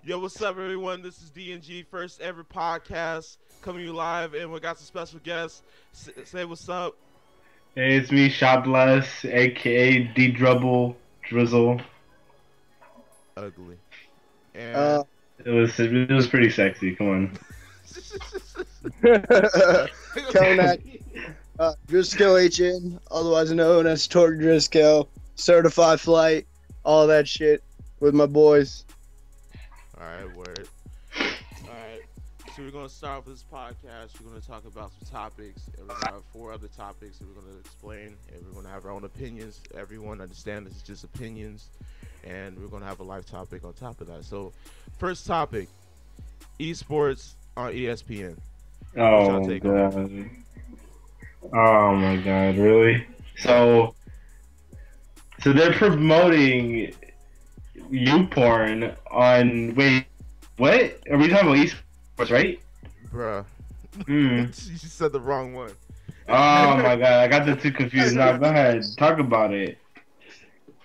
Yo, what's up, everyone? This is DNG, first ever podcast coming to you live, and we got some special guests. Say what's up. Hey, it's me, Shotless, aka D Drubble Drizzle. Ugly. And It was pretty sexy. Come on. Coming at Driscoll HN, otherwise known as Torque Driscoll, certified flight, all that shit with my boys. Alright, word. Alright, so we're going to start off this podcast. We're going to talk about some topics, and we're going to have 4 other topics that we're going to explain, and we're going to have our own opinions. Everyone understand this is just opinions, and we're going to have a live topic on top of that. So, first topic, esports on ESPN. Oh, God. Oh, my God, really? So they're promoting YouPorn on... Wait, what? Are we talking about esports, right? Bruh. Hmm. You said the wrong one. Oh, my God, I got the two confused. Now, go ahead. Talk about it.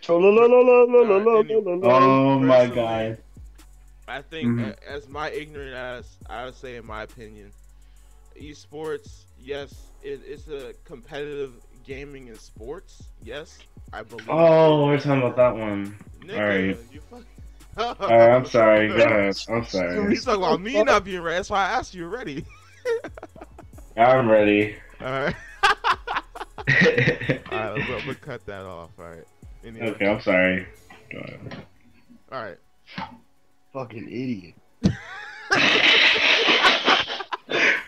Oh, my God. I think, as my ignorant ass, I would say, in my opinion, esports, yes, it's a competitive gaming in sports. Yes, I believe. Oh, we're talking about that one. Nigga, Alright. you fucking... Alright, I'm sorry. Go ahead. I'm sorry. You talking about me not being ready. That's why I asked you already. I'm ready. Alright. Alright, we'll cut that off. Alright. Anyway. Okay, I'm sorry. Go ahead. Alright. Fucking idiot.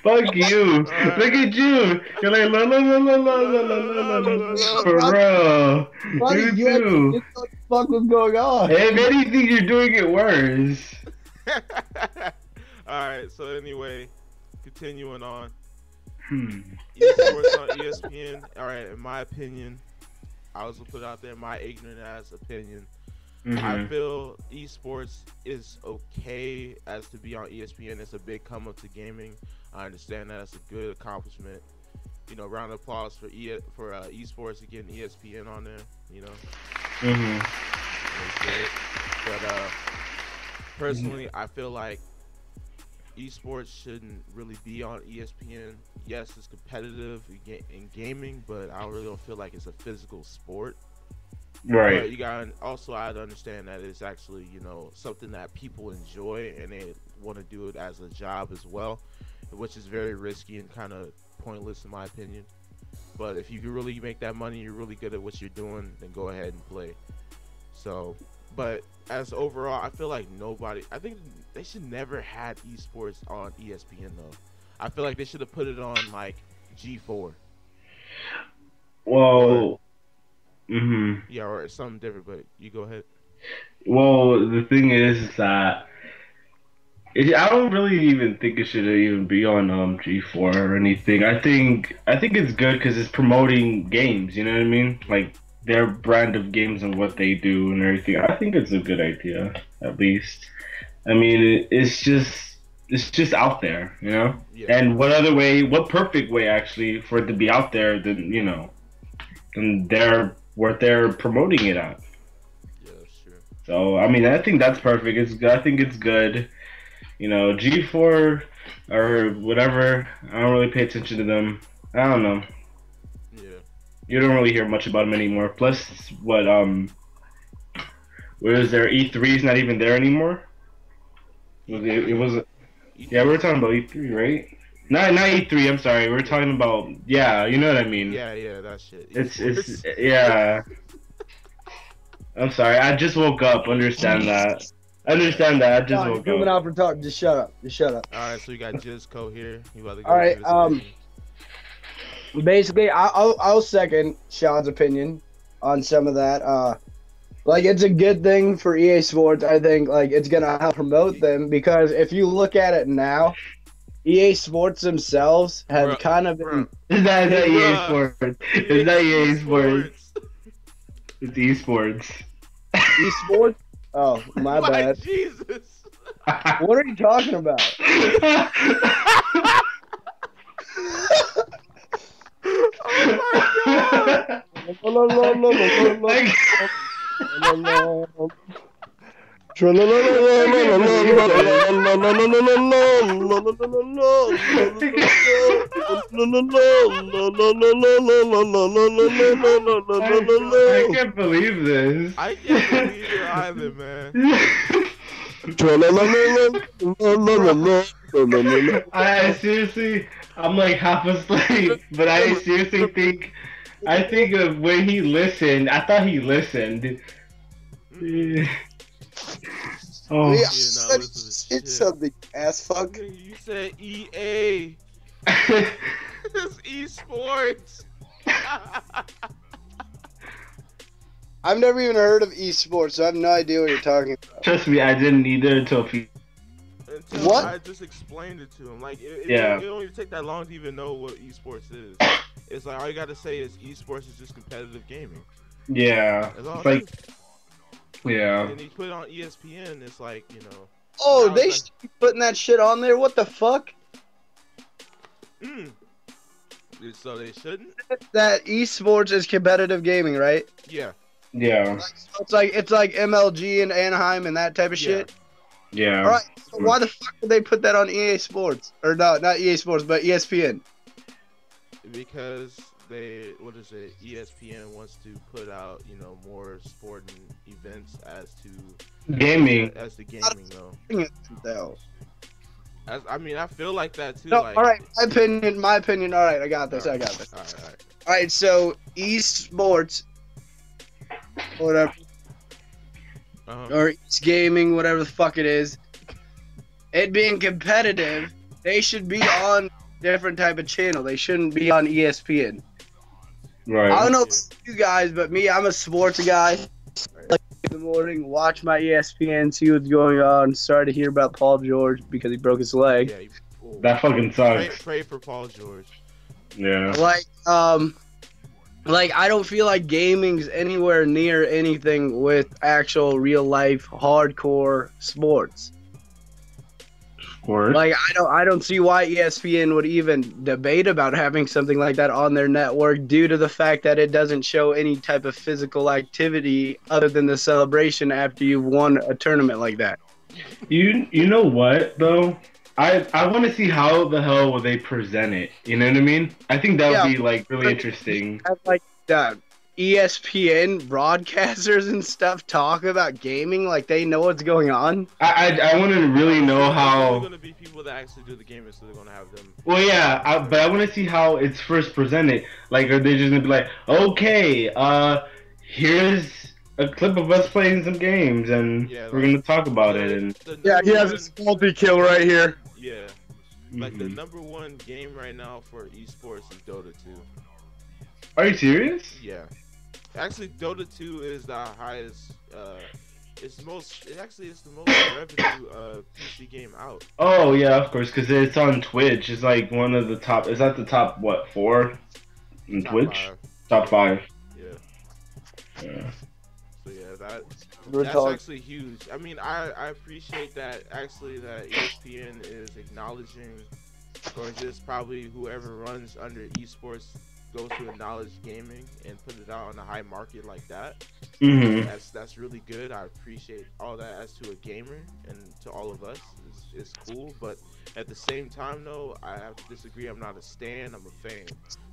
Fuck you. Look at you. You're like, la la la la la la la la la. For real. Buddy, You too. what the fuck was going on? If anything, you're doing it worse. Alright, so anyway, continuing on. Hmm. Esports on ESPN. Alright, in my opinion, I also put out there my ignorant ass opinion. I feel esports is okay as to be on ESPN. It's a big come up to gaming. I understand that. It's a good accomplishment. You know, round of applause for esports and getting ESPN on there. You know, but personally, I feel like esports shouldn't really be on ESPN. Yes, it's competitive in gaming, but I really don't feel like it's a physical sport. Right. But you got also, I understand that it's actually, you know, something that people enjoy and they want to do it as a job as well, which is very risky and kind of pointless in my opinion. But if you can really make that money, you're really good at what you're doing, then go ahead and play. So, but as overall, I feel like I think they should never had esports on ESPN though. I feel like they should have put it on like G4. Well. Yeah, or something different, but you go ahead. Well, the thing is that I don't really even think it should even be on G4 or anything. I think it's good because it's promoting games. You know what I mean? Like their brand of games and what they do and everything. I think it's a good idea, at least. I mean, it's just out there, you know. Yeah. And what other way? What perfect way actually for it to be out there than than what they're promoting it at. Yeah, sure. So I mean, I think that's perfect. I think it's good. You know, G4 or whatever. I don't really pay attention to them. I don't know. Yeah. You don't really hear much about them anymore. Plus, where is their E3's not even there anymore? It was. Yeah, we were talking about E3, right? Not E3. I'm sorry. We're talking about you know what I mean. Yeah, that shit. It's yeah. I'm sorry. I just woke up. Understand that. I just woke Coming up. out for talk. Just shut up. All right, so you got Jizco here. You about to go? All right. Basically, I'll second Sean's opinion on some of that. Like it's a good thing for EA Sports. I think like it's gonna help promote them because if you look at it now. EA Sports themselves have kind of been. Is that EA Sports? Is that EA Sports? It's esports. Esports? Oh, my bad. Jesus. What are you talking about? Oh my god! I can't believe this. I can't believe it either, man. I seriously, I'm like half asleep, but I seriously think, of when he listened, I thought he listened. Oh. Yeah, Shit. it's something, ass fuck. You said EA. It's esports. I've never even heard of esports, so I have no idea what you're talking about. Trust me, I didn't either until What? I just explained it to him. Like, it don't even take that long to even know what esports is. It's like all you gotta say is esports is just competitive gaming. Yeah. That's all It's it like, is. yeah. And he put it on ESPN. It's like, you know. Oh, now they it's should be putting that shit on there? What the fuck? So they shouldn't. That esports is competitive gaming, right? Yeah. Yeah. So it's like MLG and Anaheim and that type of shit. Yeah. All right. So why the fuck did they put that on EA Sports? Or no, not EA Sports, but ESPN. Because ESPN wants to put out, you know, more sporting events as to Gaming. as the gaming though. I mean, I feel like that too. No, like, all right. My opinion. All right, I got this. All I right. got this. All right. All right. So esports, whatever, or gaming, whatever the fuck it is, it being competitive, they should be on different type of channel. They shouldn't be on ESPN. Right. I don't know about you guys, but me, I'm a sports guy. Like in the morning, watch my ESPN, see what's going on. Sorry to hear about Paul George because he broke his leg. Yeah, that fucking sucks. Pray for Paul George. Yeah. Like I don't feel like gaming's anywhere near anything with actual real life hardcore sports. Like I don't see why ESPN would even debate about having something like that on their network due to the fact that it doesn't show any type of physical activity other than the celebration after you've won a tournament like that. You know what though? I want to see how the hell will they present it. You know what I mean? I think that would be like really interesting. Like ESPN broadcasters and stuff talk about gaming like they know what's going on. I want to really know how. There's going to be people that actually do the gaming, so they're going to have them. Well, yeah, but I want to see how it's first presented. Like, are they just gonna be like, okay, here's a clip of us playing some games, and we're gonna talk about it, and he has a multi-kill right here. Yeah, like the #1 game right now for esports is Dota 2. Are you serious? Yeah. Actually, Dota 2 is the highest. It's the most revenue PC game out. Oh yeah, of course, because it's on Twitch. It's like one of the top. Is that the top 4 in Twitch? 5. Top 5. Yeah. So yeah, that's actually huge. I mean, I appreciate that actually that ESPN is acknowledging, or just probably whoever runs under esports goes to acknowledge gaming and put it out on a high market like that. That's really good. I appreciate all that as to a gamer and to all of us. It's cool, but at the same time though, I have to disagree. I'm not a stan, I'm a fan.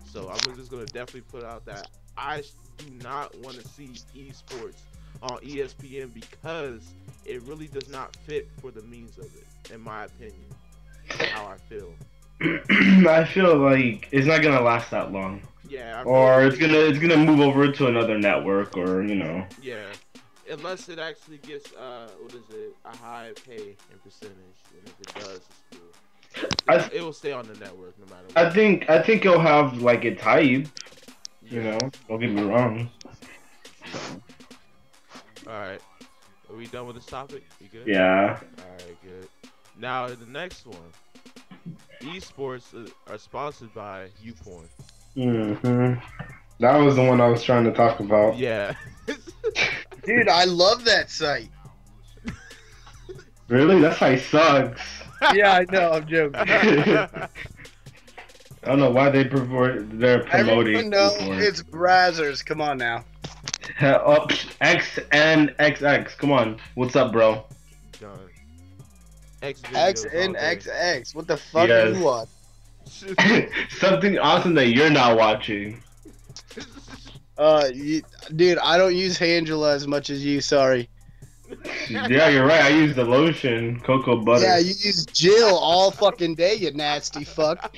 So I'm just gonna definitely put out that I do not want to see esports on ESPN because it really does not fit for the means of it, in my opinion. How I feel. I feel like it's not gonna last that long. Yeah. Or it's gonna move over to another network, or you know. Yeah. Unless it actually gets a high pay in percentage, and if it does, it's cool. It will stay on the network no matter what. I think it'll have like its hype. You know, don't get me wrong. Alright. Are we done with this topic? You good? Yeah. Alright, good. Now the next one. Esports are sponsored by YouPorn. That was the one I was trying to talk about. Yeah. Dude, I love that site. Really? That site sucks. Yeah, I know. I'm joking. I don't know why they're promoting. Everyone knows it's Brazzers. Come on now. XNXX. Come on. What's up, bro? done. X X videos N all X day. X. What the fuck Yes. are you on? Something awesome that you're not watching. Dude, I don't use Angela as much as you. Sorry. Yeah, you're right. I use the lotion, cocoa butter. Yeah, you use Jill all fucking day, you nasty fuck.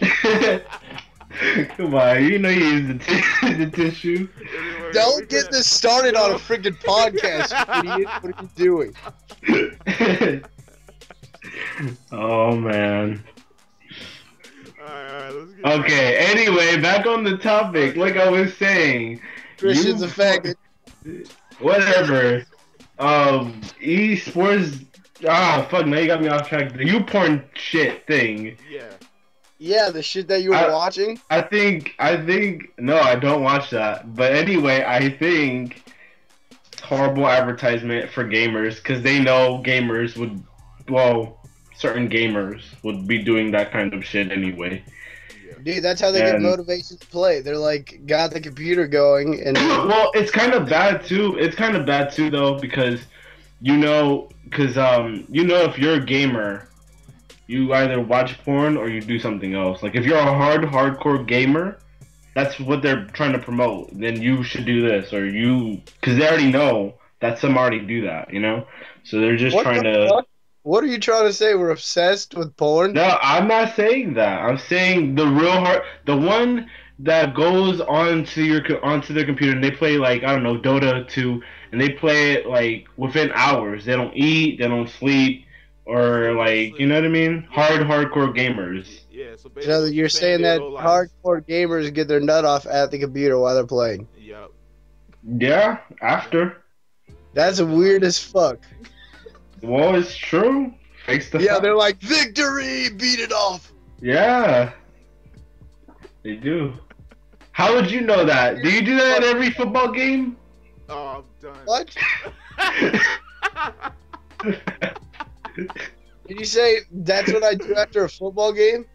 Come on, you know you use the tissue. Anyway, Don't get this started on a freaking podcast, you idiot. What are you doing? Oh man. Alright, let's get Okay, anyway, back on the topic. Like I was saying, Christian's a faggot. whatever. Esports. Ah, fuck. Now you got me off track. The YouPorn shit thing. Yeah. Yeah, the shit that you were watching. I think. No, I don't watch that. But anyway, I think it's horrible advertisement for gamers because they know gamers would. Well, certain gamers would be doing that kind of shit anyway. Dude, that's how they get motivation to play. They're like, got the computer going, and well, it's kind of bad too. It's kind of bad too, though, because you know, if you're a gamer, you either watch porn or you do something else. Like if you're a hardcore gamer, that's what they're trying to promote. Then you should do this, or because they already know that some already do that, you know. So they're just trying to. Fuck? What are you trying to say? We're obsessed with porn? No, I'm not saying that. I'm saying the the one that goes onto their computer and they play like, I don't know, Dota 2, and they play it like within hours. They don't eat, they don't sleep, or like, you know what I mean? Hardcore gamers. Yeah, so basically So you're saying that hardcore gamers get their nut off at the computer while they're playing? Yep. Yeah, after. That's weird as fuck. Well, it's true. They're like, victory! Beat it off! Yeah. They do. How would you know that? Do you do that at every football game? Oh, I'm done. What? Did you say that's what I do after a football game?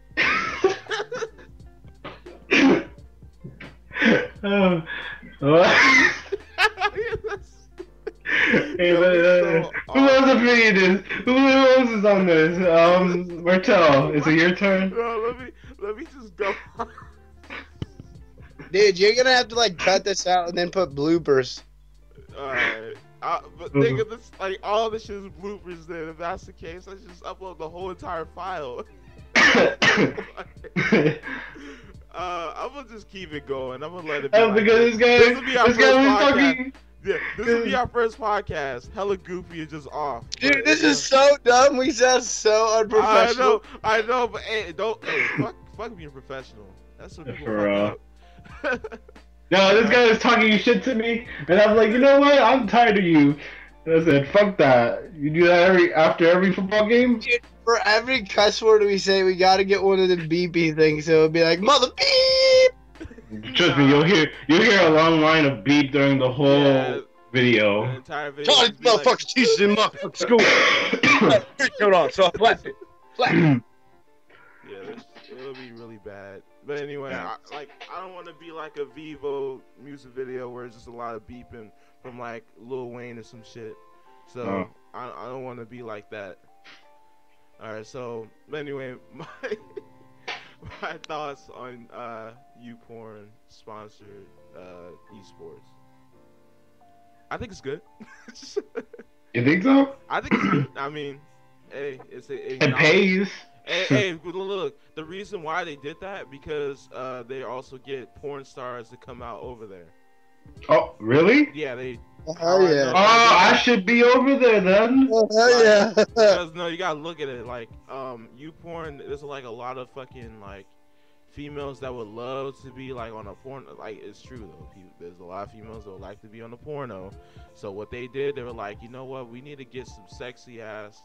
Hey, who else opinion is? Who else is on this? Martel, is it your turn? No, let me just go. Dude, you're gonna have to like cut this out and then put bloopers. Alright. But think of this, like all this shit is bloopers then. If that's the case, let's just upload the whole entire file. I'm gonna just keep it going. I'm gonna let it be. Because this guy was talking. Yeah, this will be our first podcast. Hella goofy and just off. Dude, this is so dumb. We sound so unprofessional. I know, but hey, fuck being professional. That's what people fuck up. No, this guy was talking shit to me, and I'm like, you know what? I'm tired of you. And I said, fuck that. You do that after every football game? Dude, for every cuss word we say, we gotta get one of the beepy things. So it'll be like, mother beep! Trust me, you'll hear a long line of beep during the whole video. The entire video. Charlie, motherfuckers, teachers in motherfucking school. Hold on, so flap it. Yeah, it'll be really bad. But anyway, I don't want to be like a Vivo music video where it's just a lot of beeping from like Lil Wayne or some shit. So I don't want to be like that. All right, so anyway, my thoughts on YouPorn sponsored esports. I think it's good. You think so? I think it's good. I mean, hey, it pays. Hey, look, the reason why they did that because they also get porn stars to come out over there. Oh, really? Yeah, they. Oh yeah. Oh, I should be over there then. Oh yeah. Because no, you gotta look at it like YouPorn. There's like a lot of fucking like females that would love to be like on a porno. Like it's true though. There's a lot of females that would like to be on a porno. So what they did, they were like, you know what? We need to get some sexy ass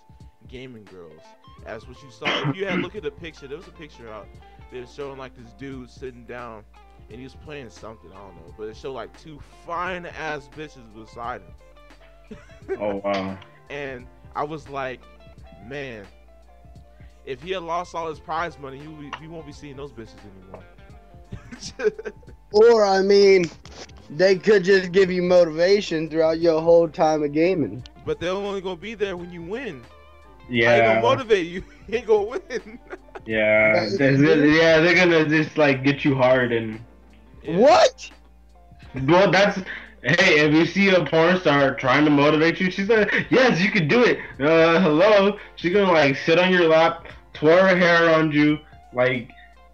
gaming girls. As what you saw. If you had look at the picture, there was a picture out. They were showing like this dude sitting down. And he was playing something, I don't know, but it showed like two fine ass bitches beside him. Oh wow. And I was like, man, if he had lost all his prize money, he won't be seeing those bitches anymore. Or I mean, they could just give you motivation throughout your whole time of gaming. But they're only gonna be there when you win. I ain't gonna Yeah. motivate you. You ain't gonna win. Yeah. They're gonna just like get you hard and. Yeah. What? Well, that's. Hey, if you see a porn star trying to motivate you, she's like, yes, you can do it. Hello. She's gonna like sit on your lap, twirl her hair around you, like,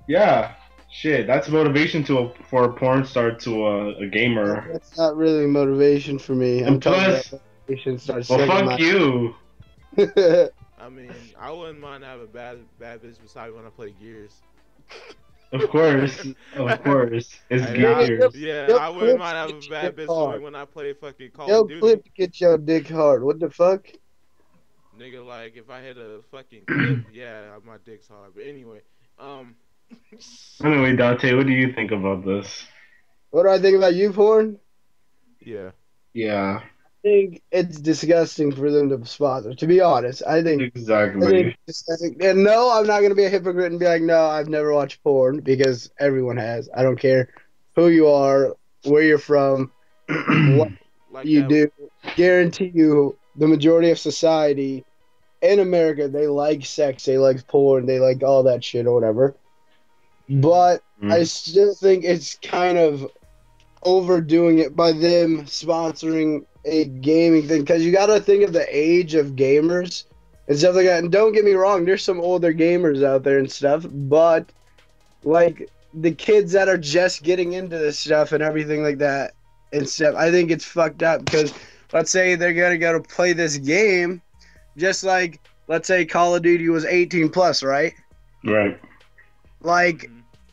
yeah, shit. That's motivation for a porn star to a gamer. That's not really motivation for me. I'm And talking about plus, motivation. Start well, sucking fuck you. my. I mean, I wouldn't mind having a bad bitch beside me when I play Gears. Of course, it's I, gears. yeah, Yo, I wouldn't mind Clips having a get bad your bitch with hard. me when I play fucking Call Yo, of Duty. Clip get your dick hard. What the fuck? Nigga, like, if I hit a fucking clip, yeah, my dick's hard. But anyway, Anyway, Dante, what do you think about this? What do I think about YouPorn? yeah. Yeah, I think it's disgusting for them to sponsor. To be honest, I think exactly. it's disgusting. And no, I'm not gonna be a hypocrite and be like, no, I've never watched porn because everyone has. I don't care who you are, where you're from, what Like you that. do. Guarantee you, the majority of society in America, they like sex, they like porn, they like all that shit or whatever. But I still think it's kind of overdoing it by them sponsoring a gaming thing because you got to think of the age of gamers and stuff like that. And don't get me wrong, there's some older gamers out there and stuff, but like the kids that are just getting into this stuff and everything like that and stuff, I think it's fucked up because let's say they're gonna go to play this game, just like let's say Call of Duty was 18 plus, right? Right. Like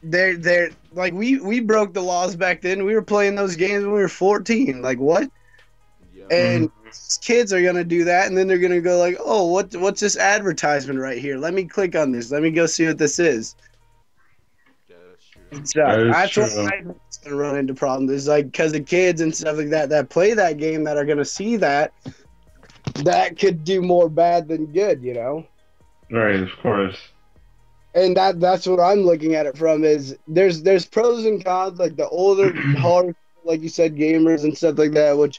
they're like we broke the laws back then. We were playing those games when we were 14. Like what? Yeah. And these kids are gonna do that, and then they're gonna go like, "Oh, what's this advertisement right here? Let me click on this. Let me go see what this is." Yeah, that's true. And stuff. That is That's true. what I'm gonna run into problems. Is like because the kids and stuff like that play that game that are gonna see that could do more bad than good, you know. Right, of course. And that's what I'm looking at it from is there's pros and cons, like the older hard, like you said, gamers and stuff like that, which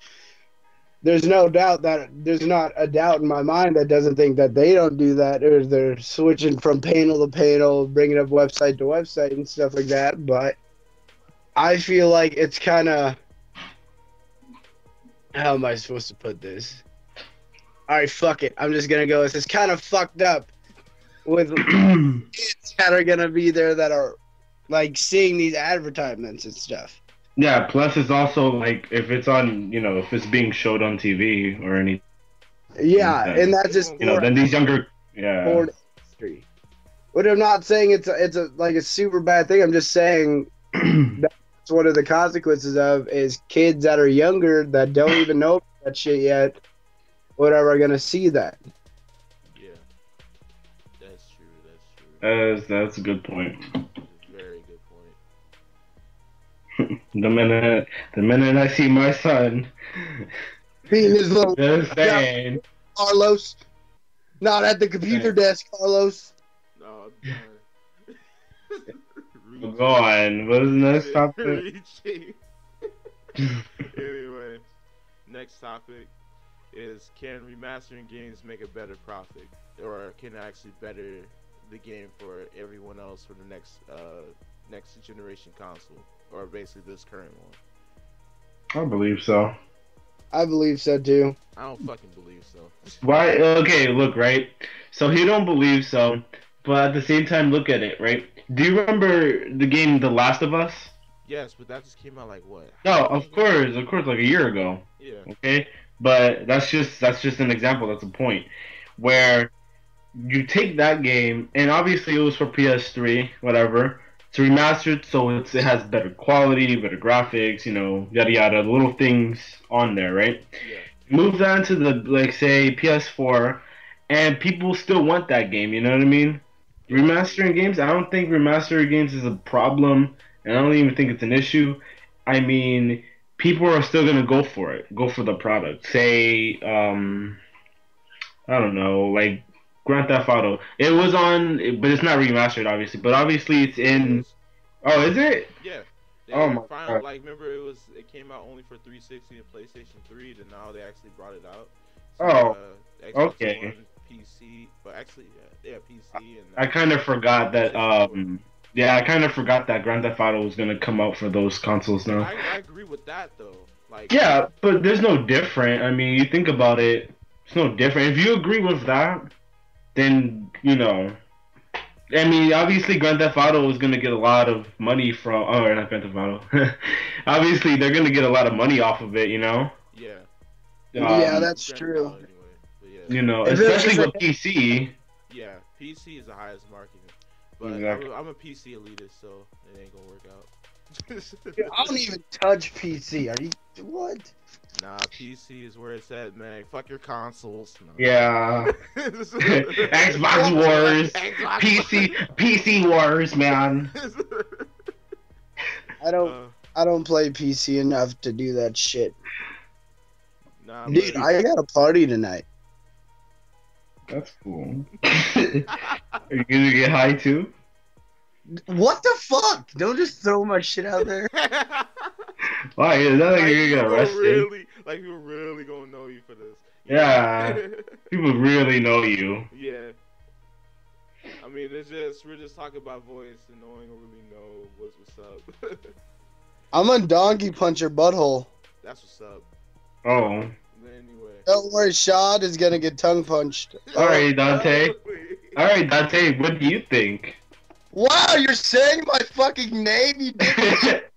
there's no doubt that there's not a doubt in my mind that doesn't think that they don't do that, or they're switching from panel to panel, bringing up website to website and stuff like that. But I feel like it's kind of, how am I supposed to put this? All right, fuck it. I'm just gonna go. It's kind of fucked up with kids that are gonna be there that are like seeing these advertisements and stuff. Yeah, plus it's also like if it's on, if it's being showed on TV or anything, Yeah, and that's just then these younger, porn industry. But I'm not saying it's a like a super bad thing. I'm just saying that's one of the consequences of is kids that are younger that don't even know that shit yet, whatever, are gonna see that. Yeah. That's true. That's a good point. That's a very good point. The minute I see my son Being his little just saying, Carlos, not at the computer desk, Carlos. No, I'm done. go on. What's the next topic? Anyway, next topic is, can remastering games make a better profit, or can it actually better the game for everyone else for the next generation console, or basically this current one? I believe so. I believe so too. I don't fucking believe so. Why? Okay, look, right. So he don't believe so, but at the same time, look at it, right? Do you remember the game The Last of Us? Yes, but that just came out like what? No, of course, like a year ago. Yeah. Okay, but that's just an example. That's a point where you take that game, and obviously it was for PS3, whatever. It's remastered, so it has better quality, better graphics, yada yada, little things on there, right? Yeah. Move that to the, like, say, PS4, and people still want that game, you know what I mean? Remastering games, I don't think remastering games is a problem, and I don't even think it's an issue. I mean, people are still gonna go for it, go for the product. Say, I don't know, like Grand Theft Auto. It was on, but it's not remastered, obviously. But obviously, it's in. Oh, is it? Yeah. Oh my God. Like, remember it came out only for 360 and PlayStation 3, and now they actually brought it out. So, Oh, Xbox okay. One, PC, but actually, yeah, PC and. I kind of forgot that. Yeah, I kind of forgot that Grand Theft Auto was gonna come out for those consoles now. I agree with that though. Like. Yeah, but there's no different. I mean, you think about it, it's no different. If you agree with that, then you know. I mean, obviously, Grand Theft Auto is gonna get a lot of money from. Oh, not Grand Theft Auto. Obviously, they're gonna get a lot of money off of it. You know. Yeah. Yeah, that's true. Anyway. But yeah. You know, especially with PC. Yeah, PC is the highest marketing. But Exactly. I'm a PC elitist, so it ain't gonna work out. I don't even touch PC. Are you what? Nah, PC is where it's at, man. Fuck your consoles. No. Yeah. Xbox Wars. PC Wars, man. I don't play PC enough to do that shit. Nah, Dude, I got a party tonight. That's cool. Are you gonna get high too? What the fuck? Don't just throw my shit out there. Why? Is that like you're gonna get arrested? People really gonna know you for this. Yeah. People really know you. Yeah. I mean, we're just talking about voice, and no one really know what's up. I'm a donkey puncher butthole. That's what's up. Oh. But anyway. Don't worry, Shad is gonna get tongue punched. Alright, Dante. Alright, Dante, what do you think? Wow, you're saying my fucking name, you dick.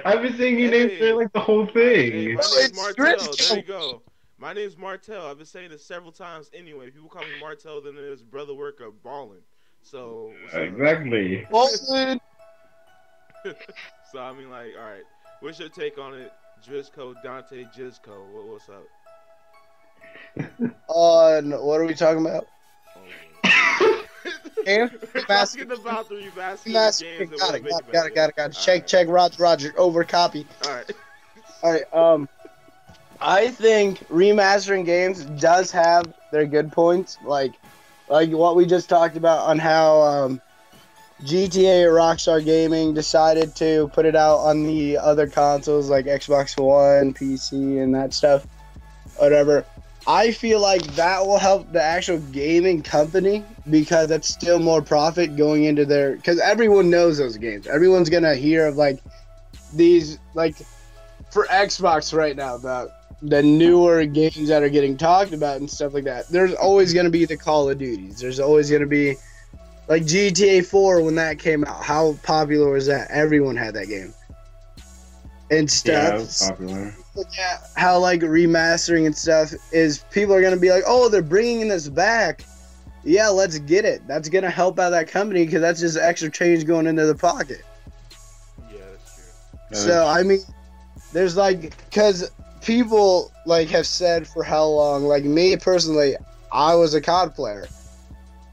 I've been saying your name for like the whole thing. Hey, my Oh, name's it's Martel. Driscoll. There you go. My name's Martel. I've been saying this several times anyway. People call me Martel, then there's brother worker balling. So Exactly. Baldwin. So I mean, like, all right. What's your take on it, Driscoll, Dante, Jisco? What's up? On what are we talking about? We're Master- talking about the remastered Master- games. Got it. Check. Roger. Over copy. All right. All right. I think remastering games does have their good points, like what we just talked about on how GTA or Rockstar Gaming decided to put it out on the other consoles like Xbox One, PC, and that stuff. Whatever. I feel like that will help the actual gaming company because that's still more profit going into their... Because everyone knows those games. Everyone's going to hear of, like, these... Like, for Xbox right now, the newer games that are getting talked about and stuff like that, there's always going to be the Call of Duties. There's always going to be... Like, GTA 4, when that came out, how popular was that? Everyone had that game. And stuff. Yeah, it was popular. Yeah, how like remastering and stuff is people are gonna be like, oh, they're bringing this back. Yeah, let's get it. That's gonna help out that company because that's just extra change going into the pocket. Yeah, that's true. So I mean, there's like, because people like have said for how long, like me personally, I was a COD player.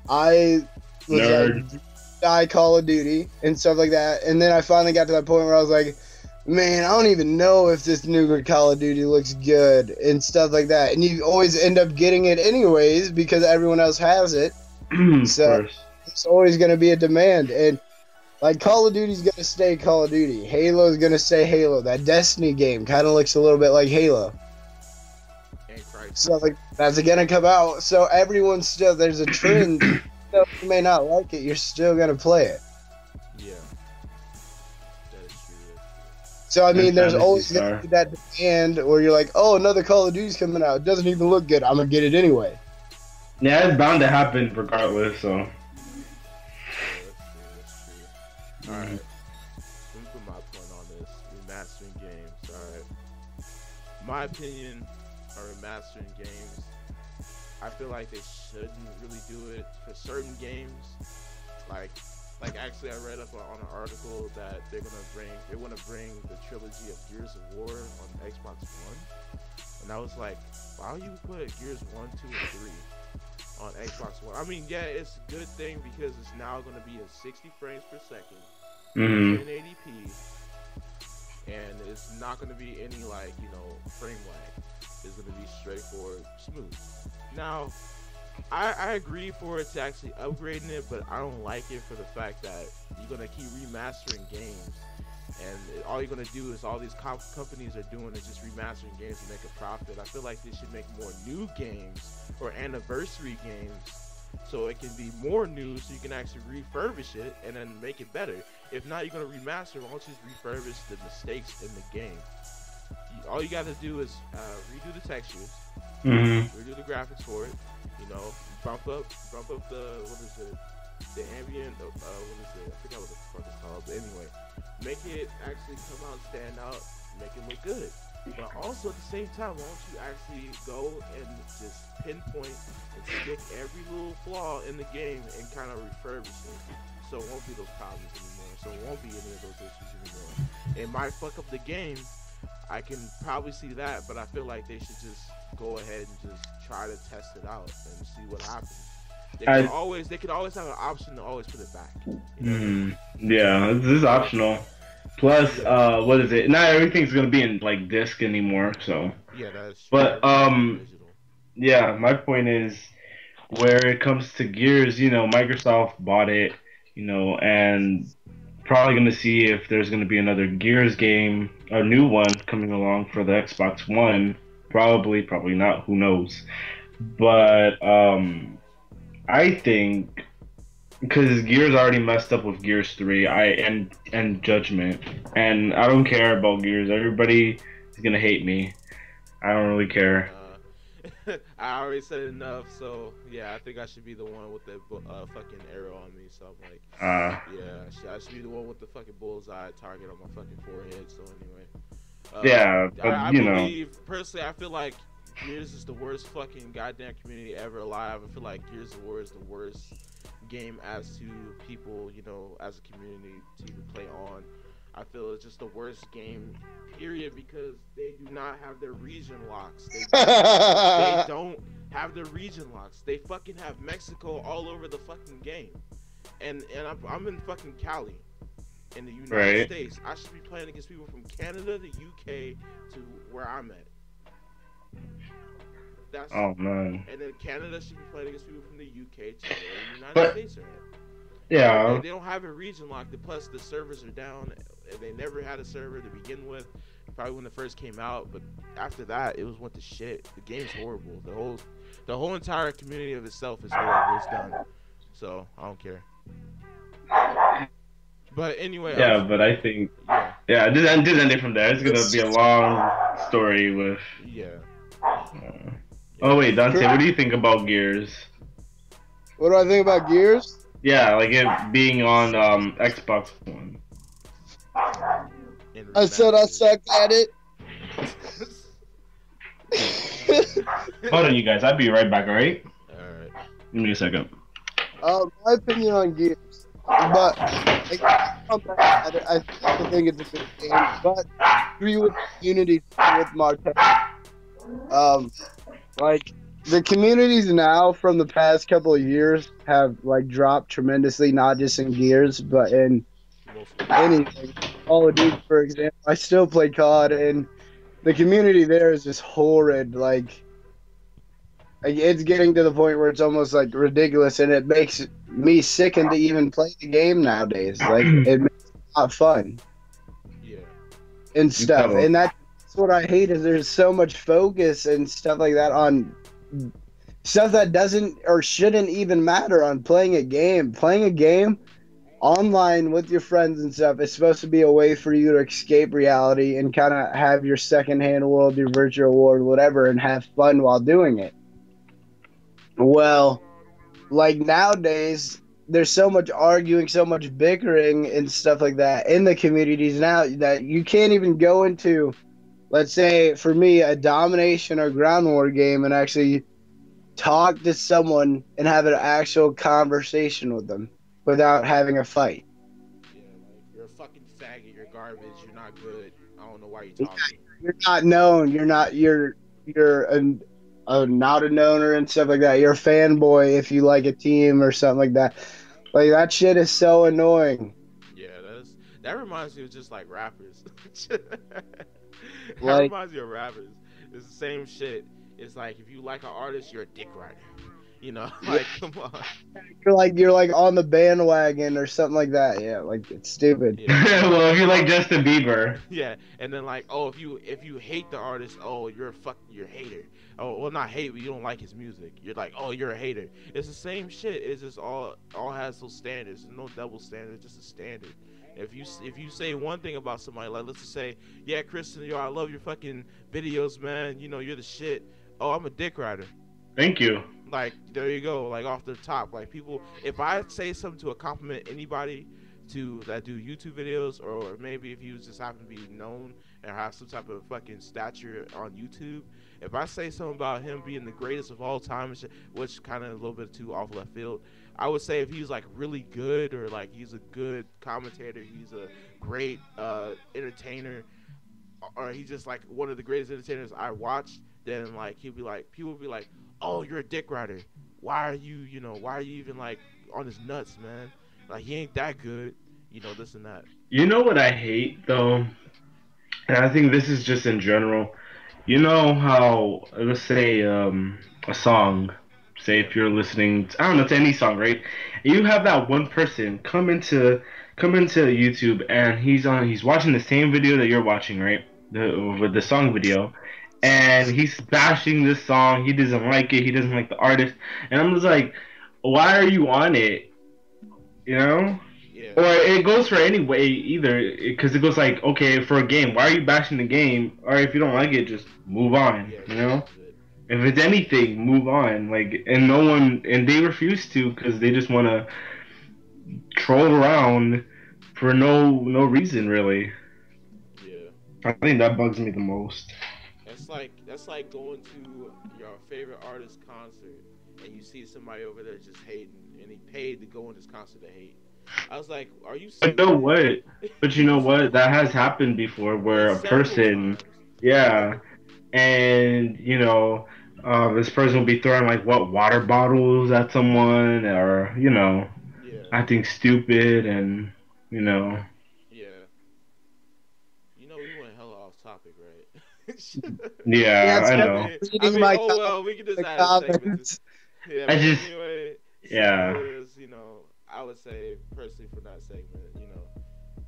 I was Nerd. like, die Call of Duty and stuff like that, and then I finally got to that point where I was like, man, I don't even know if this new Call of Duty looks good and stuff like that. And you always end up getting it anyways because everyone else has it. So it's always going to be a demand. And like Call of Duty's going to stay Call of Duty. Halo's going to stay Halo. That Destiny game kind of looks a little bit like Halo. So like that's going to come out. So everyone's still, there's a trend. So you may not like it, you're still going to play it. Yeah. That is true. So, I mean, there's Fantasy always Star. going to be that demand where you're like, oh, another Call of Duty's coming out. It doesn't even look good. I'm going to get it anyway. Yeah, it's bound to happen regardless, so. Yeah, that's true. Alright. Let me put my point on this. Remastering games. Alright. My opinion on remastering games, I feel like they shouldn't really do it for certain games. Like actually I read up on an article that they want to bring the trilogy of Gears of War on Xbox One. And I was like, why would you put Gears 1, 2, and 3 on Xbox One? I mean, yeah, it's a good thing because it's now going to be at 60 frames per second, 1080p, and it's not going to be any like, frame lag. It's going to be straightforward, smooth. Now, I agree for it to actually upgrading it, but I don't like it for the fact that you're gonna keep remastering games, And all you're gonna do is all these companies are doing is just remastering games to make a profit. I feel like they should make more new games or anniversary games, so it can be more new, so you can actually refurbish it and then make it better. If not, you're gonna remaster. Why don't you just refurbish the mistakes in the game? All you gotta do is redo the textures, redo the graphics for it. You know, bump up the the ambient. What is it? I forgot what the fuck it's called. But anyway, make it actually come out, stand out, make it look good. But also at the same time, why don't you actually go and just pinpoint and stick every little flaw in the game and kind of refurbish it, so it won't be those problems anymore. So it won't be any of those issues anymore. It might fuck up the game. I can probably see that, but I feel like they should just go ahead and just try to test it out and see what happens. They could always have an option to always put it back. You know? Yeah, this is optional. Plus, what is it? Not everything's gonna be in like disc anymore, so. Yeah, that's true. But yeah, my point is, where it comes to Gears, you know, Microsoft bought it, you know, and probably gonna see if there's gonna be another Gears game, a new one coming along for the Xbox One. Probably not. Who knows? But I think, because Gears already messed up with Gears 3, and Judgment, and I don't care about Gears. Everybody is gonna hate me. I don't really care. I already said enough, so yeah, I think I should be the one with the fucking arrow on me. So I'm like, yeah, I should be the one with the fucking bullseye target on my fucking forehead. So anyway, yeah, but I you believe, know, personally, I feel like Gears is the worst fucking goddamn community ever alive. I feel like Gears of War is the worst game as to people, you know, as a community to even play on. I feel it's just the worst game, period, because they do not have their region locks. They don't have their region locks. They fucking have Mexico all over the fucking game. And I'm in fucking Cali, in the United States. I should be playing against people from Canada, the UK, to where I'm at. Oh man. And then Canada should be playing against people from the UK to where the United States are at. Yeah. They don't have a region lock. Plus, the servers are down. They never had a server to begin with. Probably when it first came out, but after that, it went to shit. The game's horrible. The whole entire community of itself is horrible. It's done. So I don't care. But anyway. Yeah, but I think. Yeah, just end it from there. It's gonna be a long story with. Yeah. Oh wait, Dante, what do you think about Gears? What do I think about Gears? Yeah, like it being on Xbox One. I said I suck at it. Hold on, you guys. I'll be right back, alright? Alright. Give me a second. My opinion on Gears, but I think it's a good game, but I agree with Unity with Martel. Like, the communities now from the past couple of years have like dropped tremendously, not just in Gears, but in anything. Call of Duty, for example. I still play COD, and the community there is just horrid. Like it's getting to the point where it's almost like ridiculous, and it makes me sickened to even play the game nowadays. Like it makes it not fun. Yeah. And stuff, and that's what I hate is there's so much focus and stuff like that on stuff that doesn't or shouldn't even matter on playing a game. Playing a game online with your friends and stuff is supposed to be a way for you to escape reality and kind of have your secondhand world, your virtual world, whatever, and have fun while doing it. Well, like nowadays, there's so much arguing, so much bickering and stuff like that in the communities now that you can't even go into, let's say, for me, a domination or ground war game and actually talk to someone and have an actual conversation with them without having a fight. Yeah, like, you're a fucking faggot, you're garbage, you're not good, I don't know why you're talking. You're not known, you're not a knower and stuff like that. You're a fanboy if you like a team or something like that. Like, that shit is so annoying. Yeah, that reminds me of just like rappers. That reminds me of rappers. It's the same shit. It's like, if you like an artist, you're a dick rider. You know, like come on. You're like on the bandwagon or something like that. Yeah, like it's stupid. Yeah. Well, if you like Justin Bieber. Yeah, and then like, oh, if you hate the artist, oh, you're a hater. Oh, well, not hate, but you don't like his music. You're like, oh, you're a hater. It's the same shit. It's just all has those standards. There's no double standard. It's just a standard. If you say one thing about somebody, like let's just say, yeah, Kristen, yo, I love your fucking videos, man. You know, you're the shit. Oh, I'm a dick rider. Thank you. Like there you go, like off the top. Like people, if I say something to compliment anybody that do YouTube videos, or maybe if you just happen to be known and have some type of fucking stature on YouTube, if I say something about him being the greatest of all time, which kind of a little bit too off left field, I would say if he's like really good, or like he's a good commentator, he's a great entertainer, or he's just like one of the greatest entertainers I watched, then like people would be like, oh, you're a dick rider. Why are you even like on his nuts, man? Like he ain't that good, this and that. You know what I hate though, and I think this is just in general. You know how, let's say, a song, say if you're listening, I don't know, to any song, right? You have that one person come into YouTube, and he's watching the same video that you're watching, right? With the song video, and he's bashing this song. He doesn't like it. He doesn't like the artist, and I'm just like, why are you on it? You know? Yeah. Or it goes for any way either, because it goes like, okay, for a game, why are you bashing the game? Or if you don't like it, just move on. Yeah, you know? If it's anything, move on. Like, and they refuse to, because they just want to troll around for no reason really. Yeah. I think that bugs me the most. That's like going to your favorite artist's concert and you see somebody over there just hating, and he paid to go in his concert to hate. I was like, are you serious? But you know what? But you know what? That has happened before, where a person, yeah, and this person will be throwing like water bottles at someone, or yeah. acting stupid, and Yeah. We went hella off topic, right? Yeah, I know. We can just add a segment. Yeah, anyway, yeah. I would say personally for that segment,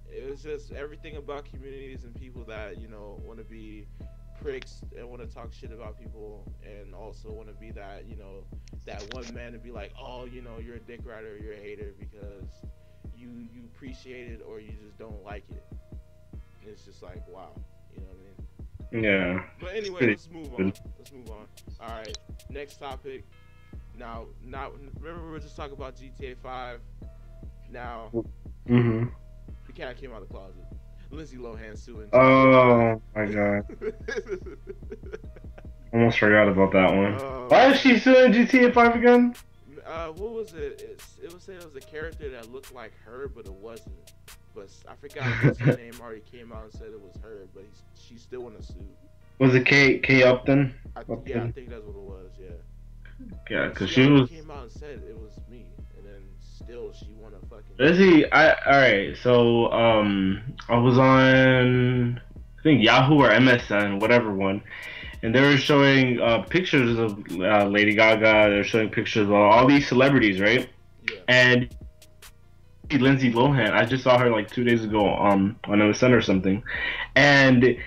it was just everything about communities and people that want to be pricks and want to talk shit about people, and also want to be that that one man to be like, oh, you're a dick rider, you're a hater because you appreciate it or you just don't like it. And it's just like, wow, you know what I mean? Yeah. But anyway, let's move on. All right, next topic. Now, remember we were just talking about GTA 5. Now, the cat came out of the closet. Lindsay Lohan suing. Oh my god. Almost forgot about that one. Why is she suing GTA 5 again? What was it? It was saying it was a character that looked like her, but it wasn't. But I forgot what's her name already came out and said it was her, but she still want to sue. Was it Kay Upton? Yeah, I think that's what it was. Yeah. Yeah, because she was. Came out and said it was me, and then still she wanna fucking. Alright, so I was on, I think Yahoo or MSN, whatever one, and they were showing pictures of Lady Gaga. They're showing pictures of all these celebrities, right? Yeah. And Lindsay Lohan, I just saw her like 2 days ago on MSN or something, and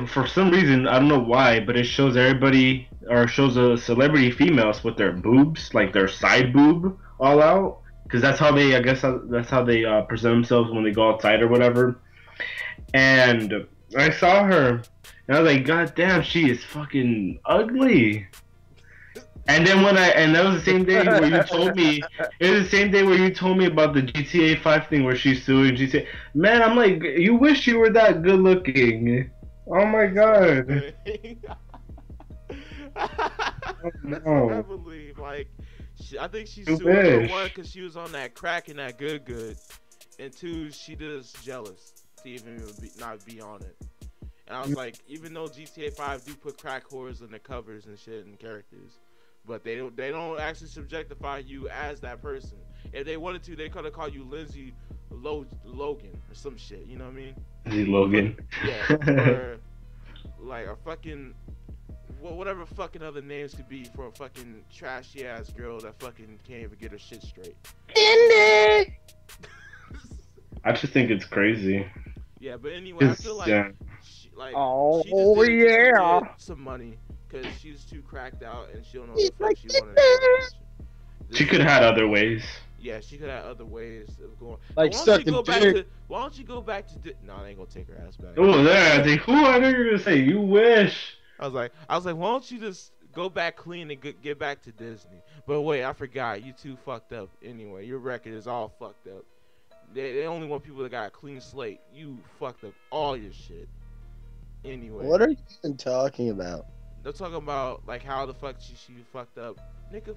for some reason, I don't know why, but it shows everybody, or shows a celebrity females with their boobs, like their side boob all out, because that's how they, I guess that's how they present themselves when they go outside or whatever. And I saw her, and I was like, God damn, she is fucking ugly. And then that was the same day where you told me, it was the same day where you told me about the GTA 5 thing where she's suing GTA. Man, I'm like, you wish you were that good looking. Oh my god. Oh, no. I believe, like, I think she's suing for one because she was on that crack and that good, and two, she just jealous to even not be on it. And I was like, even though GTA 5 do put crack whores in the covers and shit and characters, but they don't actually subjectify you as that person. If they wanted to, they could have called you Lindsay Logan or some shit. You know what I mean? Lindsay Logan. Yeah. Or like a fucking whatever fucking other names could be for a fucking trashy ass girl that fucking can't even get her shit straight. Indy. I just think it's crazy. Yeah, but anyway, I feel like Yeah. she just did Oh it just to yeah. get some money because she's too cracked out and she don't know He's what the fuck like, she wanted to do. She could have had other ways. Yeah, she could have other ways of going. Like Why don't you sucking go back dick. to? Why don't you go back to? No, I ain't gonna take her ass back. Oh, there. I think, who I know you're gonna say? You wish. I was like, why don't you just go back clean and get back to Disney? But wait, I forgot. You two fucked up anyway. Your record is all fucked up. They only want people that got a clean slate. You fucked up all your shit. Anyway. What are you even talking about? They're talking about like how the fuck she fucked up. Nigga,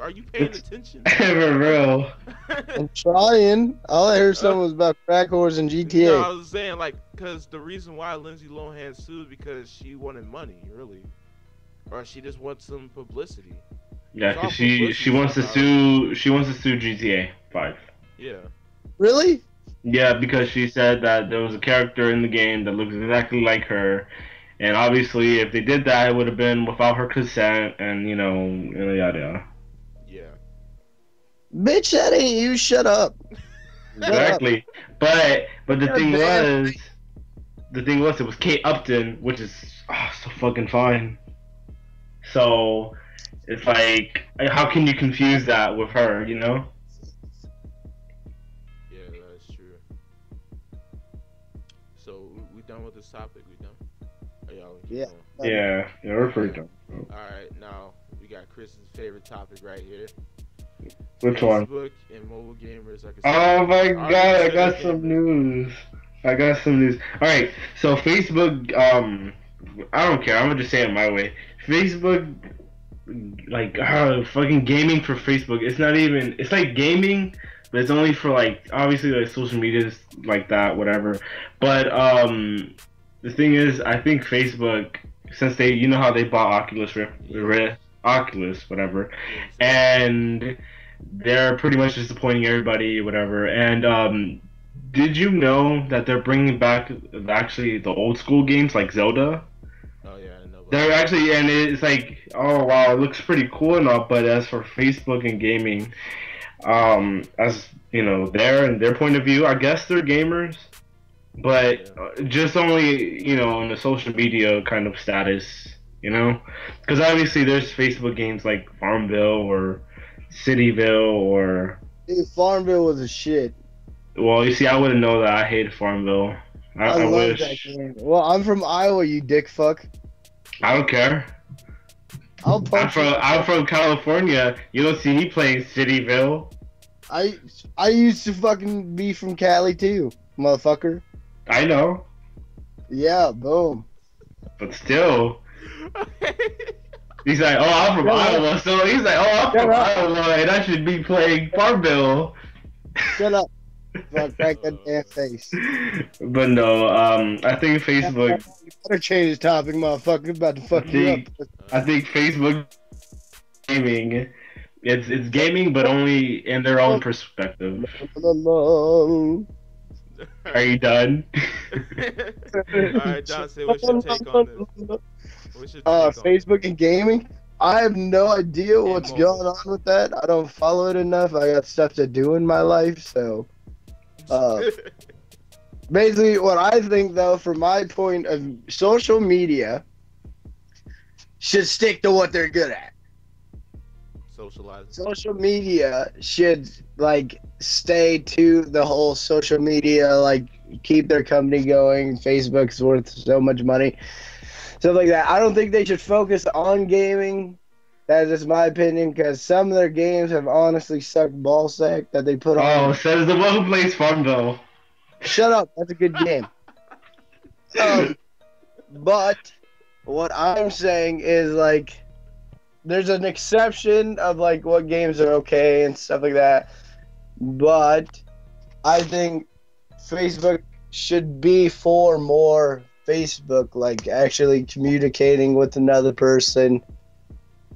are you paying attention? For real. I'm trying. All I heard something was about crack whores and GTA. No, I was saying like, cause the reason why Lindsay Lohan sued because she wanted money, really, or she just wants some publicity. Yeah, It's all because she publicity wants to somehow. sue GTA 5. Yeah. Really? Yeah, because she said that there was a character in the game that looks exactly like her, and obviously if they did that, it would have been without her consent, and yada yada. Yeah. Bitch, that ain't you. Shut up. Exactly. But the God thing damn. was, it was Kate Upton, which is so fucking fine. So it's like, how can you confuse that with her? Yeah, that's true. So we done with this topic? We done? Are y'all keep Yeah. going? Yeah, we're pretty done. All right, now we got Chris's favorite topic right here. Which one? Facebook and mobile gamers. Like Oh my god, I got gamers. some news. All right, so Facebook, I don't care. I'm gonna just say it my way. Facebook, like, fucking gaming for Facebook. It's not even. It's like gaming, but it's only for like obviously like social medias like that, whatever. But the thing is, I think Facebook, since they, how they bought Oculus, whatever, and they're pretty much disappointing everybody, whatever. And did you know that they're bringing back actually the old school games like Zelda? Oh yeah, I know. They're actually, and it's like, oh wow, it looks pretty cool and all, but as for Facebook and gaming, as their point of view, I guess they're gamers, but just only, in the social media kind of status, because obviously there's Facebook games like Farmville or Cityville or. Dude, Farmville was a shit. Well, you see, I wouldn't know that. I hate Farmville. I love wish. that game. Well, I'm from Iowa, you dick fuck. I don't care. I'll punch you. I'm from California. You don't see me playing Cityville. I used to fucking be from Cali too, motherfucker. I know, Yeah, boom. but still. He's like, oh, I'm from Iowa, so he's like, oh, I'm from Iowa, and I should be playing Farmville. Shut up. Fuck, crack that damn face. But no, I think Facebook. You better change the topic, motherfucker. I'm about to fuck you up. I think Facebook gaming, it's gaming, but only in their own perspective. Are you done? Alright, John, say what's your take on this? What's your take on Facebook and gaming? I have no idea what's mobile. going on with that. I don't follow it enough. I got stuff to do in my life, so. Basically, what I think, though, from my point of social media, should stick to what they're good at. Socializing. Social media should, like, stay to the whole social media, like, keep their company going. Facebook's worth so much money. Stuff like that. I don't think they should focus on gaming. That is my opinion, because some of their games have honestly sucked ballsack that they put on. Oh, says the one who plays Farmville. Shut up. That's a good game. But what I'm saying is, like, there's an exception of, like, what games are okay and stuff like that. But I think Facebook should be for more Facebook, like, actually communicating with another person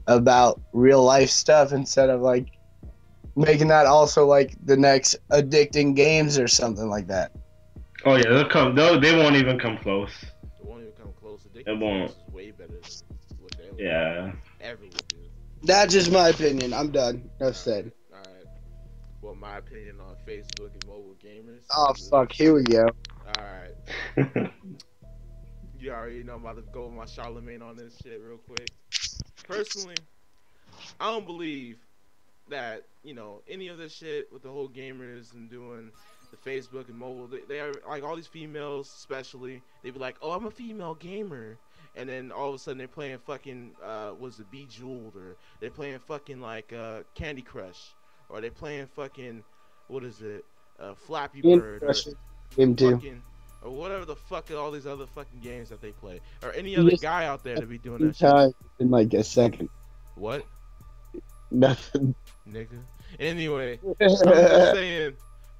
about real life stuff instead of, like, making that also, like, the next addicting games or something like that. Oh yeah, they'll come. They won't even come close. It won't even come close. It won't. Is way better than what Yeah. Everyone do. That's just my opinion. I'm done. Enough said. All right. Well, my opinion on Facebook and mobile gamers. Oh fuck, here we go. All right. You already know I'm about to go with my Charlemagne on this shit real quick. Personally, I don't believe that, you know, any of this shit with the whole gamers and doing the Facebook and mobile, they are like all these females especially, they be like, oh, I'm a female gamer, and then all of a sudden they're playing fucking was it Bejeweled, or they're playing fucking like Candy Crush, or they're playing fucking what is it, Flappy Bird, or Game 2. fucking or whatever the fuck all these other fucking games that they play, or any other guy out there to be doing that shit. In like a second. What? Nothing. Nigga. Anyway, I'm just saying,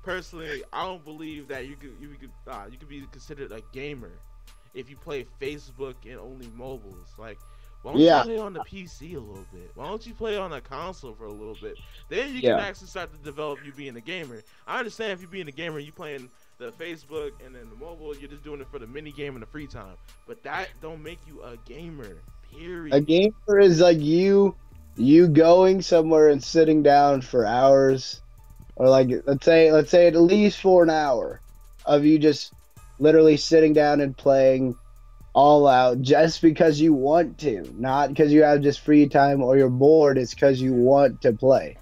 personally, I don't believe that you could be considered a gamer if you play Facebook and only mobiles. Like, why don't you play on the PC a little bit? Why don't you play on a console for a little bit? Then you can actually start to develop you being a gamer. I understand if you being a gamer, you playing the Facebook and then the mobile, you're just doing it for the mini game and the free time. But that don't make you a gamer. Period. A gamer is like you going somewhere and sitting down for hours, or like let's say at least for an hour of you just literally sitting down and playing all out just because you want to, not because you have just free time or you're bored. It's because you want to play.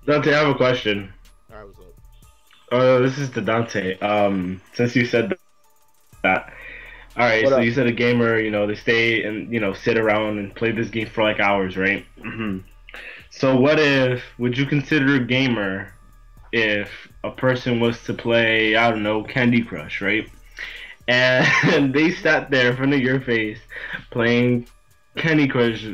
Dante, I have a question. All right, what's up? This is the Dante. Since you said that. All right, What so up? you said a gamer, you know, they stay and, you know, sit around and play this game for like hours, right? So would you consider a gamer if a person was to play, I don't know, Candy Crush, right? And they sat there in front of your face playing Candy Crush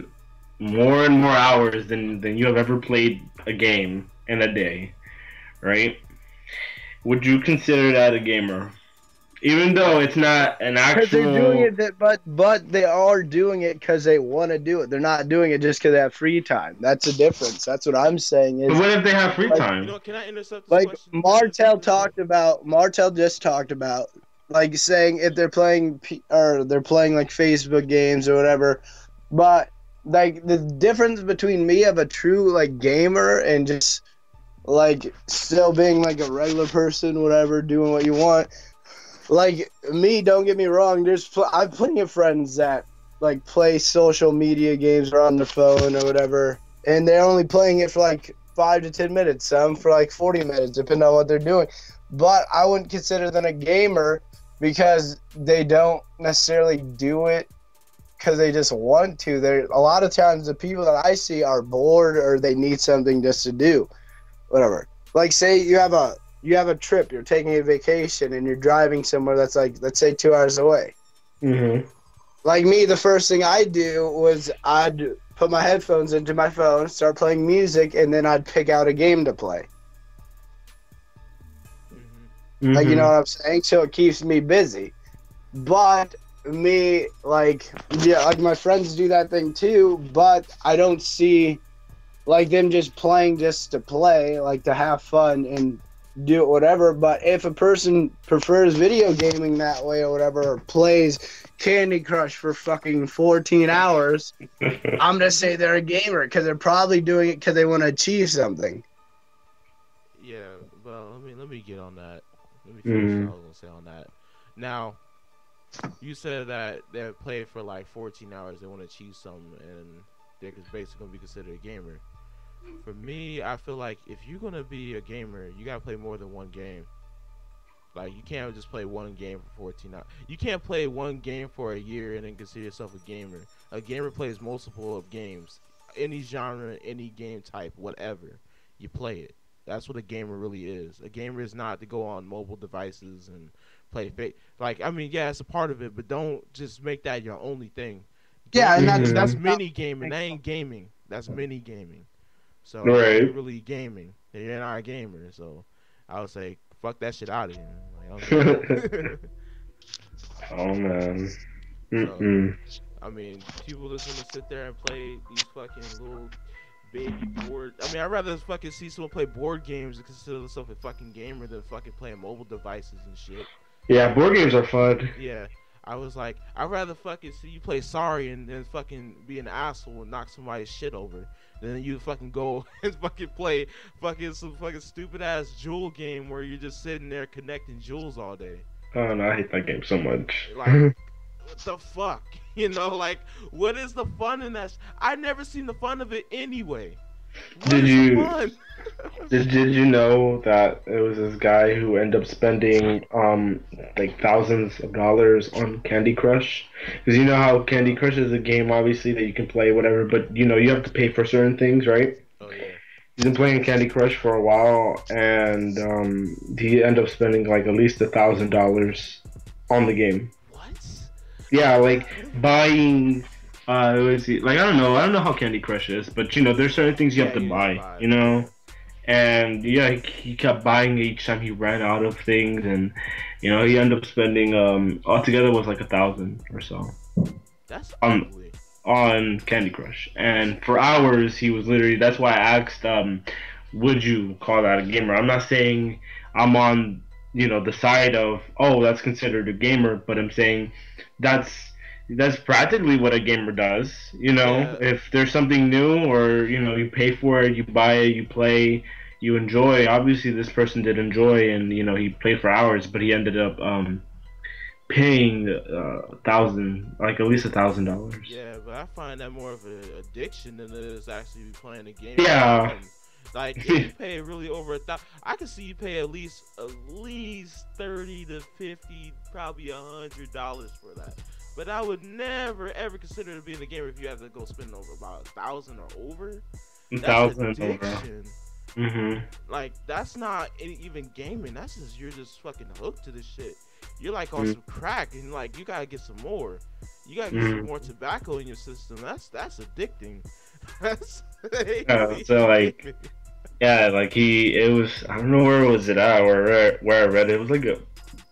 more and more hours than you have ever played a game in a day, right? Would you consider that a gamer? Even though it's not an actual... Because they're doing it, but they are doing it because they want to do it. They're not doing it just because they have free time. That's the difference. That's what I'm saying. But what if they have free time? You know, can I intercept this Like question? Martel just talked about, like saying if they're playing they're playing like Facebook games or whatever. But like the difference between me of a true like gamer and just like still being like a regular person, whatever, doing what you want. Like me, don't get me wrong. I have plenty of friends that like play social media games or on their phone or whatever, and they're only playing it for like 5 to 10 minutes. Some for like 40 minutes, depending on what they're doing. But I wouldn't consider them a gamer because they don't necessarily do it because they just want to. There a lot of times the people that I see are bored or they need something just to do, whatever. Like say you have a trip, you're taking a vacation, and you're driving somewhere that's like, let's say 2 hours away. Mm-hmm. Like me, the first thing I'd do was I'd put my headphones into my phone, start playing music, and then I'd pick out a game to play. Mm-hmm. Like, you know what I'm saying? So it keeps me busy. But me, like, yeah, like my friends do that thing too, but I don't see like them just playing just to play, like to have fun and do it whatever. But if a person prefers video gaming that way or whatever, or plays Candy Crush for fucking 14 hours, I'm gonna say they're a gamer because they're probably doing it because they want to achieve something. Yeah, well, let me get on that. Let me finish what I was gonna say on that. Now, you said that they play for like 14 hours, they want to achieve something, and they're basically gonna be considered a gamer. For me, I feel like if you're gonna be a gamer, you gotta play more than one game. Like, you can't just play one game for 14 hours. You can't play one game for a year and then consider yourself a gamer. A gamer plays multiple of games, any genre, any game type, whatever. You play it. That's what a gamer really is. A gamer is not to go on mobile devices and play like, I mean, yeah, it's a part of it, but don't just make that your only thing. Yeah, and that's mini gaming. That ain't gaming. That's mini gaming. So Right. you're really gaming. You're not a gamer. So I would say fuck that shit out of here. Like, Oh man. so, I mean, people just want to sit there and play these fucking little baby board. I mean, I'd rather fucking see someone play board games and consider themselves a fucking gamer than fucking playing mobile devices and shit. Yeah, board games are fun. Yeah. I was like, I'd rather fucking see you play sorry and then fucking be an asshole and knock somebody's shit over than you fucking go and fucking play fucking some fucking stupid ass jewel game where you're just sitting there connecting jewels all day. Oh no, I hate that game so much. Like, what the fuck? You know, like, what is the fun in that? I never seen the fun of it anyway. What Did is you- the fun? Did you know that it was this guy who ended up spending like thousands of dollars on Candy Crush? Because you know how Candy Crush is a game obviously that you can play whatever, but you know you have to pay for certain things, right? Oh yeah. He's been playing Candy Crush for a while, and he ended up spending like at least $1,000 on the game. What? Yeah, like buying. Let's see. Like I don't know how Candy Crush is, but you know, there's certain things you have to buy. You know. And yeah, he kept buying each time he ran out of things, and you know he ended up spending altogether was like 1,000 or so. That's on ugly. on Candy Crush, and for hours he was literally. That's why I asked, would you call that a gamer? I'm not saying I'm on the side of that's considered a gamer, but I'm saying that's practically what a gamer does. Yeah. If there's something new or you pay for it, you buy it, you play, you enjoy. Obviously, this person did enjoy, and he played for hours, but he ended up paying at least $1,000. Yeah, but I find that more of an addiction than it is actually playing a game. Yeah. Like if you pay really over 1,000, I could see you pay at least 30 to 50, probably $100 for that. But I would never ever consider it being a gamer if you have to go spend over about 1,000 or over. That's 1,000 over. addiction. Mhm. Like that's not even gaming. That's just you're just fucking hooked to this shit. You're like on some crack, and like you gotta get some more. You gotta get some more tobacco in your system. That's addicting. That's So like, yeah, like it was. I don't know where was it at or where I read it. It was like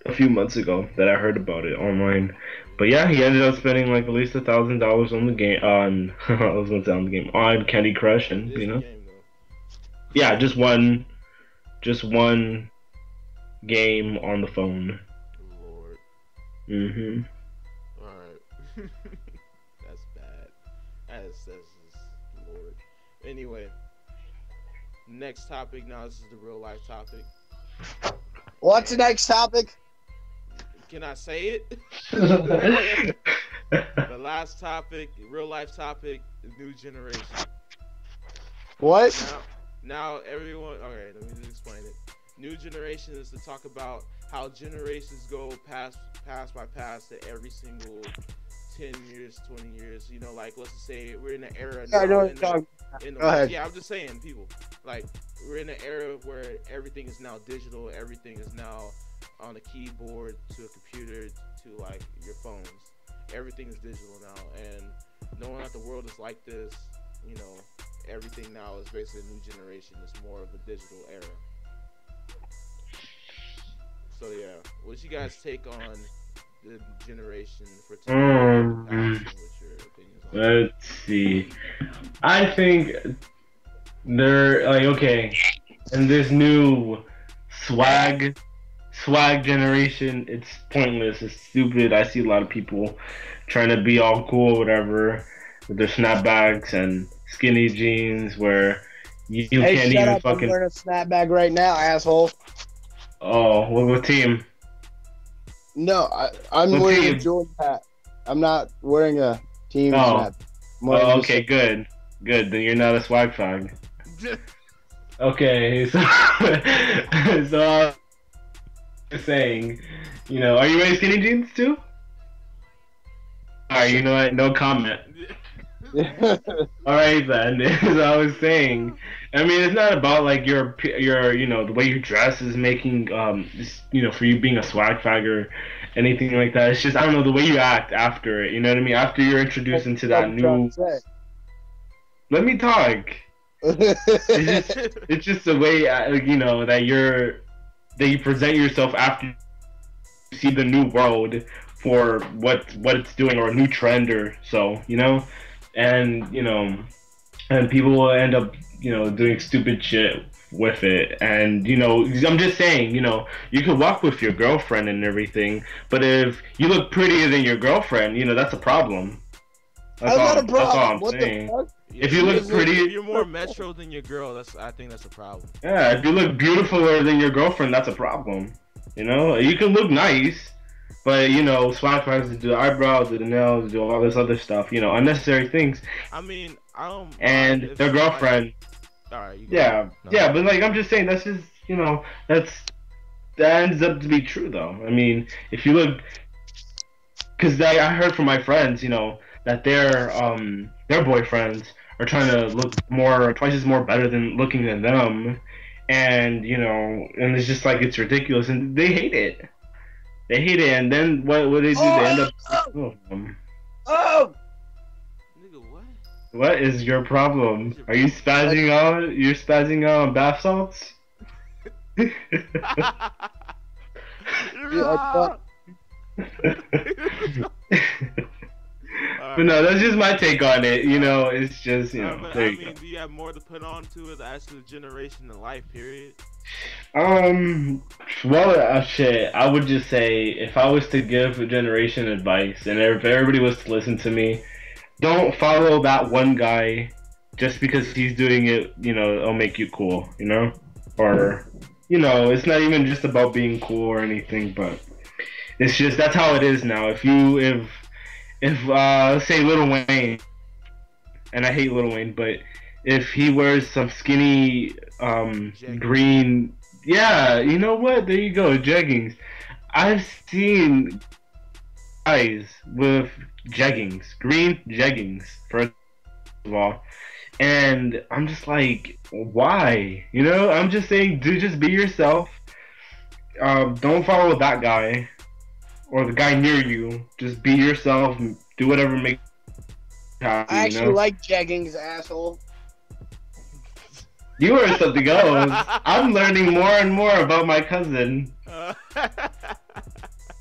a few months ago that I heard about it online. But yeah, he ended up spending like at least $1,000 on the game. I was gonna say on the game on Candy Crush, and game, yeah, just one game on the phone. Lord. Mhm. All right. That's bad. That's just Lord. Anyway, next topic. Now this is the real life topic. What's the next topic? Can I say it? The last topic, real life topic, the new generation. What? Now everyone. Okay, let me just explain it. New generation is to talk about how generations go past by past to every single 10 years, 20 years. Like let's just say we're in an era. Yeah, I know now what you're talking in Go ahead. Yeah, I'm just saying, people. Like we're in an era where everything is now digital. Everything is now on a keyboard to a computer to like your phones. Everything is digital now, and knowing that the world is like this, everything now is basically a new generation. It's more of a digital era. So yeah, what's you guys take on the generation for today? What's your opinions on it? Let's see. I think they're like okay, and this new swag generation, it's pointless, it's stupid. I see a lot of people trying to be all cool or whatever with their snapbacks and skinny jeans where you Hey, can't shut even up! I'm fucking. wearing a snapback right now, asshole. Oh, what team? No, I'm What wearing a team? Jordan hat. I'm not wearing a team Oh. snap. I'm wearing Oh, just- okay, good. Then you're not a swag fag. Okay, so so just saying, are you wearing skinny jeans too? Alright, you know what? No comment. Alright then, as I was saying, I mean it's not about like your the way you dress is making for you being a swag fag or anything like that. It's just I don't know the way you act after it. You know what I mean? After you're introduced into that new. Let me talk. It's just the way that you present yourself after you see the new world for what it's doing or a new trend or so, and and people will end up doing stupid shit with it. And you know, I'm just saying, you know, you can walk with your girlfriend and everything, but if you look prettier than your girlfriend, you know, that's a problem. How's that a That's all problem? I'm What saying. the fuck? If you look pretty, if you're more metro than your girl, I think that's a problem. yeah, if you look beautifuler than your girlfriend, that's a problem. You know, you can look nice, but you know, swag factors, do the eyebrows, do the nails, do all this other stuff. You know, unnecessary things. I mean, I don't. And if their somebody- girlfriend. All right, you go. Yeah, No. yeah, but like I'm just saying, that's just, you know, that ends up to be true though. I mean, if you look, because I heard from my friends, you know, that their boyfriends are trying to look more, twice as more better than looking than them, and you know, and it's just like it's ridiculous, and they hate it. They hate it, and then what they do? They end up. Oh! Nigga, what? What is your problem? Are you spazzing out? You're spazzing out on bath salts? Dude, I thought- But no, that's just my take on it. You know, it's just, you know, but there I you mean, do you have more to put on to it as to the generation in life, period? go. Well, shit, I would just say if I was to give a generation advice, and if everybody was to listen to me, don't follow that one guy just because he's doing it. You know, it'll make you cool. You know, or you know, it's not even just about being cool or anything, but it's just that's how it is now. If let's say Lil Wayne, and I hate Lil Wayne, but if he wears some skinny green, yeah, you know what? There you go, jeggings. I've seen guys with jeggings, green jeggings, first of all, and I'm just like, why? You know, I'm just saying, dude, just be yourself. Don't follow that guy or the guy near you. Just be yourself. Do whatever makes you happy. I actually you know? like jeggings, asshole. You are something else. I'm learning more and more about my cousin.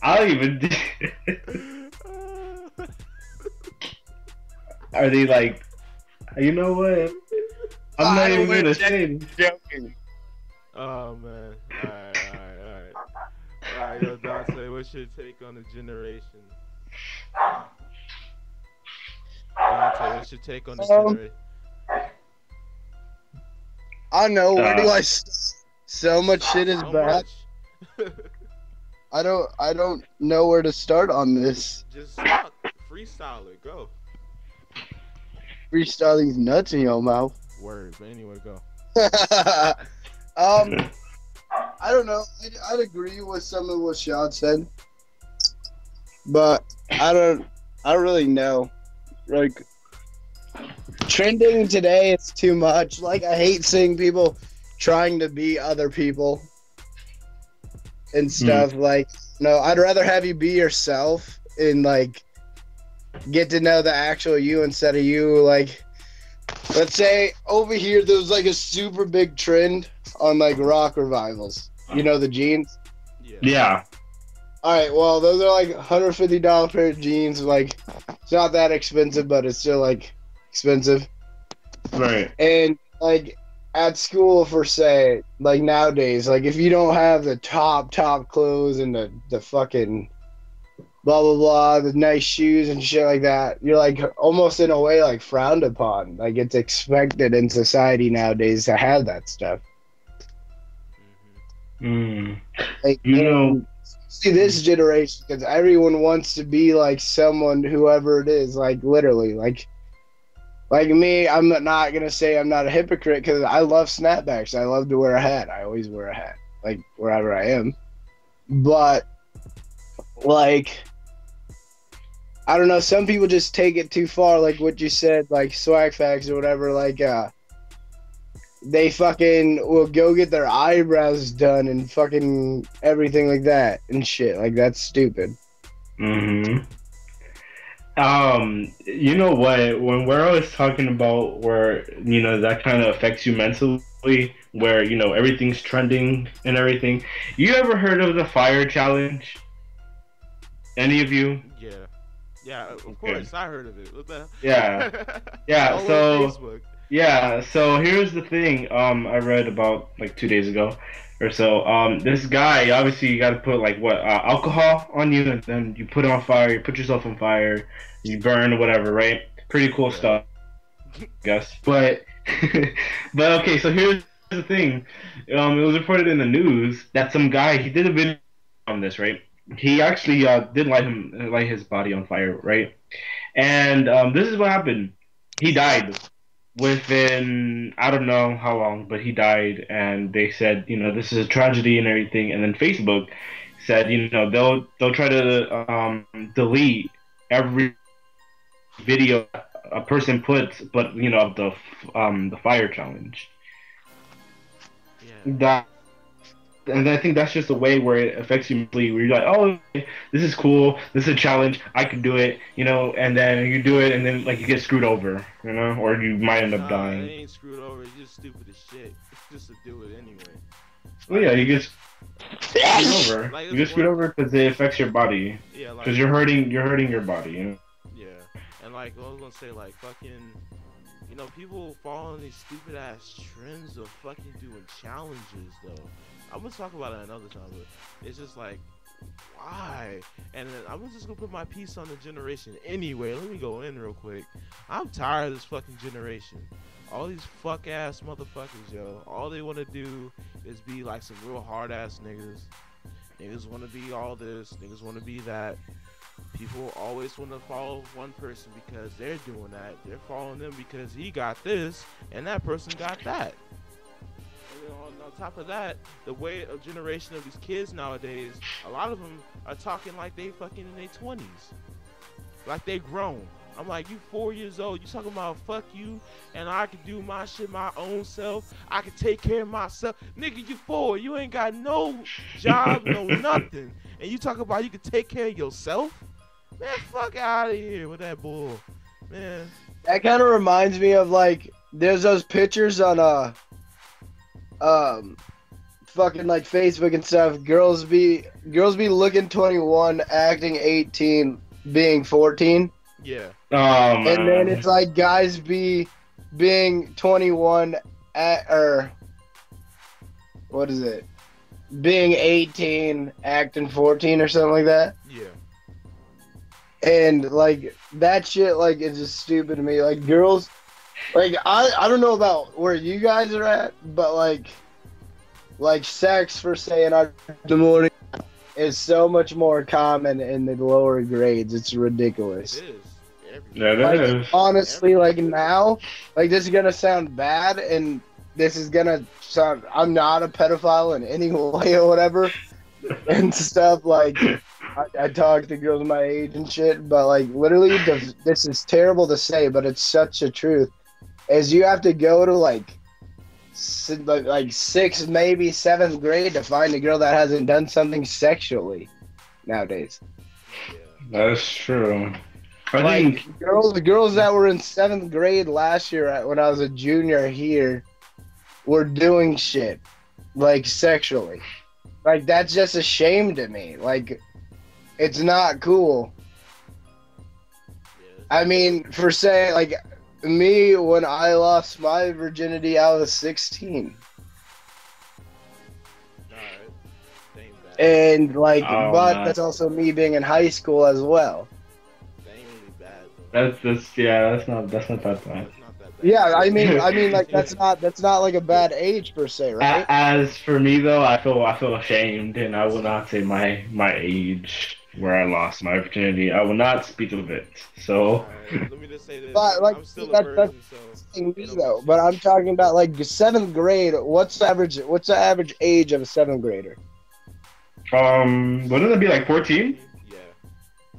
I'll even. Are they like? You know what? I'm not even gonna say. Joking. Oh man! All right, yo, Dante, what's your take on the generation? Dante, what's your take on the generation? I don't know. Where do I start? So much shit is How bad. much? I don't know where to start on this. Just talk, freestyle it, go. Freestyling's nuts in your mouth. Word, but anyway, go. I don't know. I'd agree with some of what Sean said, but I don't really know. Like, trending today, it's too much. Like, I hate seeing people trying to be other people and stuff. Like, no, I'd rather have you be yourself and like get to know the actual you instead of you. Like, let's say over here there's like a super big trend on like rock revivals. You know the jeans? Yeah. All right, well, those are like $150 pair of jeans. Like, it's not that expensive, but it's still like expensive. Right. And like at school, for say, like nowadays, like if you don't have the top clothes and the fucking blah blah blah, the nice shoes and shit like that, you're like almost in a way like frowned upon. Like it's expected in society nowadays to have that stuff. Like, You know, see this generation, because everyone wants to be like someone, whoever it is. Like literally, like me. I'm not gonna say I'm not a hypocrite because I love snapbacks. I love to wear a hat. I always wear a hat, like wherever I am. But like, I don't know. Some people just take it too far, like what you said, like swag facts or whatever. Like, they fucking will go get their eyebrows done and fucking everything like that and shit. Like, that's stupid. You know what? When we're always talking about where, you know, that kind of affects you mentally, where, you know, everything's trending and everything. You ever heard of the fire challenge? Any of you? Yeah, of course, I heard of it. What the hell? Yeah. Yeah, All so over Facebook. Yeah, so here's the thing. I read about like 2 days ago or so. This guy, obviously, you got to put like what alcohol on you, and then you put it on fire. You put yourself on fire. You burn or whatever, right? Pretty cool Yeah. stuff, I guess. But but okay, so here's the thing. It was reported in the news that some guy he did a video on this, right? He actually did light his body on fire, right? And this is what happened. He died within I don't know how long, but he died, and they said, this is a tragedy and everything. And then Facebook said, they'll try to delete every video a person puts, but of the fire challenge. Yeah. That and I think that's just a way where it affects you mentally, where you're like, oh, this is cool, this is a challenge, I can do it, and then you do it, and then like you get screwed over, or you might end up It dying. ain't screwed over. You're just stupid as shit. Just to do it anyway. Well, yeah, you get screwed over. Like, You get screwed over because it affects your body, Yeah, like, because you're hurting your body. yeah, and like I was gonna say, like fucking, people fall in these stupid ass trends of fucking doing challenges though. I'm gonna talk about it another time, but it's just like, why? And then I'm just gonna put my piece on the generation anyway. Let me go in real quick. I'm tired of this fucking generation. All these fuck ass motherfuckers, yo. All they wanna do is be like some real hard ass niggas. Niggas wanna be all this. Niggas wanna be that. People always want to follow one person because they're doing that. They're following them because he got this and that person got that. And then on top of that, the way a generation of these kids nowadays, a lot of them are talking like they fucking in their 20s. Like they grown. I'm like, you 4 years old, you talking about fuck you and I can do my shit my own self. I can take care of myself. Nigga, you 4. You ain't got no job, no nothing. And you talk about you can take care of yourself? Man, fuck out of here with that bull. Man. That kind of reminds me of like there's those pictures on fucking like Facebook and stuff. Girls be looking 21, acting 18, being 14. Yeah. Oh, man. And then it's like guys being 21 or what is it? Being 18, acting 14 or something like that. Yeah. And like that shit like is just stupid to me. Like girls, like I don't know about where you guys are at, but like sex for say in our morning is so much more common in the lower grades. It's ridiculous. It is. Yeah, it Like is. honestly, like now, like this is gonna sound bad, and this is gonna sound. I'm not a pedophile in any way or whatever, and stuff like. I talk to girls my age and shit, but like literally, this is terrible to say, but it's such a truth. Is you have to go to like 6th, maybe 7th grade to find a girl that hasn't done something sexually nowadays. That's true. I Like think girls that were in 7th grade last year when I was a junior here were doing shit like sexually. Like that's just a shame to me. Like. It's not cool. I mean, for saying, like, me, when I lost my virginity, I was 16. Alright. And, like, Oh, but man. that's also me being in high school as well. That ain't really bad though. that's not that bad. That's not that bad. Yeah, I mean, like, that's not like a bad age per se, right? As for me though, I feel ashamed, and I will not say my age where I lost my virginity. I will not speak of it. So, Alright, let me just say this. But, like, I'm still that's a virgin, so Me though, but I'm talking about like 7th grade. What's the average age of a 7th grader? wouldn't it be like 14? Yeah,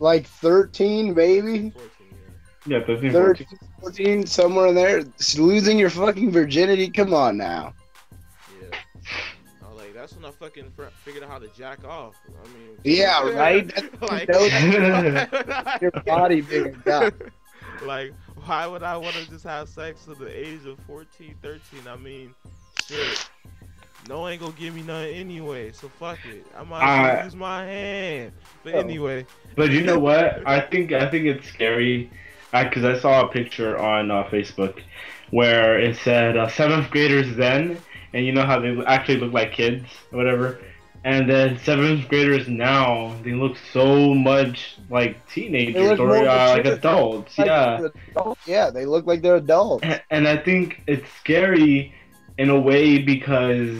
Like 13, maybe. 14. Yeah, 13, 13, 14. 14, somewhere in there. Losing your fucking virginity. Come on now. Yeah. I was like, that's when I fucking figured out how to jack off. I mean. Yeah, right? Like, Your body being a guy. Like, why would I want to just have sex at the age of 14, 13? I mean, shit. No one ain't gonna give me nothing anyway, so fuck it. I might as well use my hand. But anyway. But you know what? I think it's scary, because I saw a picture on Facebook where it said seventh graders then, and you know how they actually look like kids or whatever. Yeah. And then seventh graders now, they look so much like They teenagers look or more like mature. adults. Like Yeah. they're adults. Yeah, they look like they're adults. And I think it's scary in a way because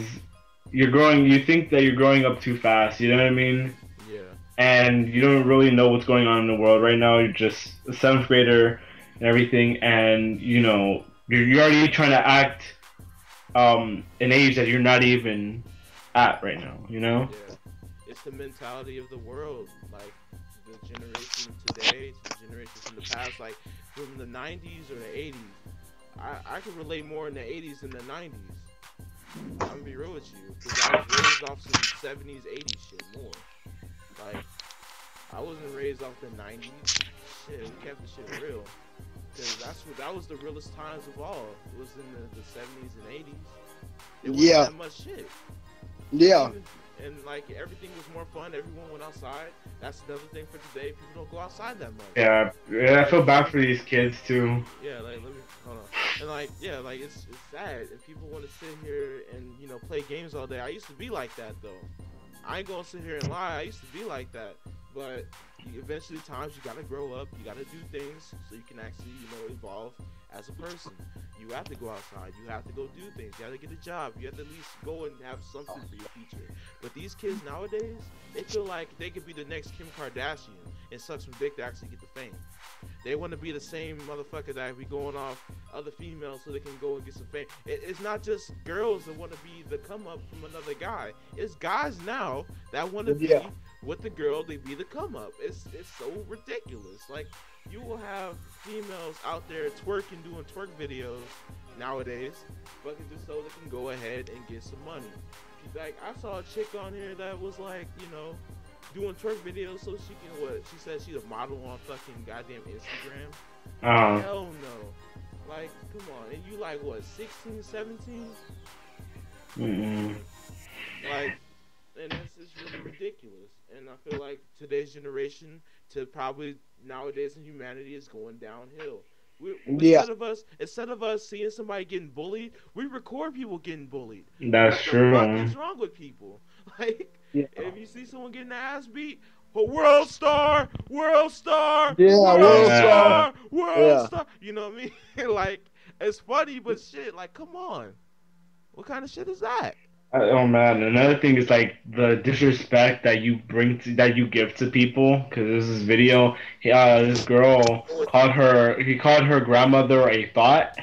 you think that you're growing up too fast, you know what I mean? Yeah. And you don't really know what's going on in the world. Right now, you're just a seventh grader and everything, and you're already trying to act an age that you're not even at right now, you know? Yeah. It's the mentality of the world. Like the generation today, to the generation from the past, like from the 90s or the 80s. I could relate more in the 80s than the 90s. I'm gonna be real with you, because I was raised off some 70s, 80s shit more. Like, I wasn't raised off the 90s. Shit, we kept the shit real. Because that was the realest times of all. It was in the 70s and 80s. It wasn't that much shit. Yeah. And like everything was more fun. Everyone went outside. That's another thing for today. People don't go outside that much. Yeah, I feel bad for these kids too. Yeah, like let me hold on. And like like it's sad. And people want to sit here and play games all day. I used to be like that though. I ain't gonna sit here and lie. I used to be like that. But eventually, times you gotta grow up. You gotta do things so you can actually evolve as a person. You have to go outside. You have to go do things. You have to get a job. You have to at least go and have something for your future. But these kids nowadays, they feel like they could be the next Kim Kardashian and suck some dick to actually get the fame. They want to be the same motherfucker that be going off other females so they can go and get some fame. It's not just girls that want to be the come up from another guy. It's guys now that want to be with the girl. They be the come up. It's so ridiculous. Like, you will have females out there twerking, doing twerk videos nowadays, fucking just so they can go ahead and get some money. Like, I saw a chick on here that was like, doing twerk videos so she can, she said she's a model on fucking goddamn Instagram. Hell no. Like, come on. And you like, what, 16, 17? Like, and it's just really ridiculous. And I feel like today's generation to probably nowadays in humanity is going downhill. Instead of us seeing somebody getting bullied, we record people getting bullied. That's true. What the fuck is wrong with people? Like, if you see someone getting their ass beat, world star, world star, world star. You know what I mean? Like, it's funny, but shit, like, come on. What kind of shit is that? Oh man! Another thing is like the disrespect that you give to people. Because there's this video, this girl called her grandmother a thought,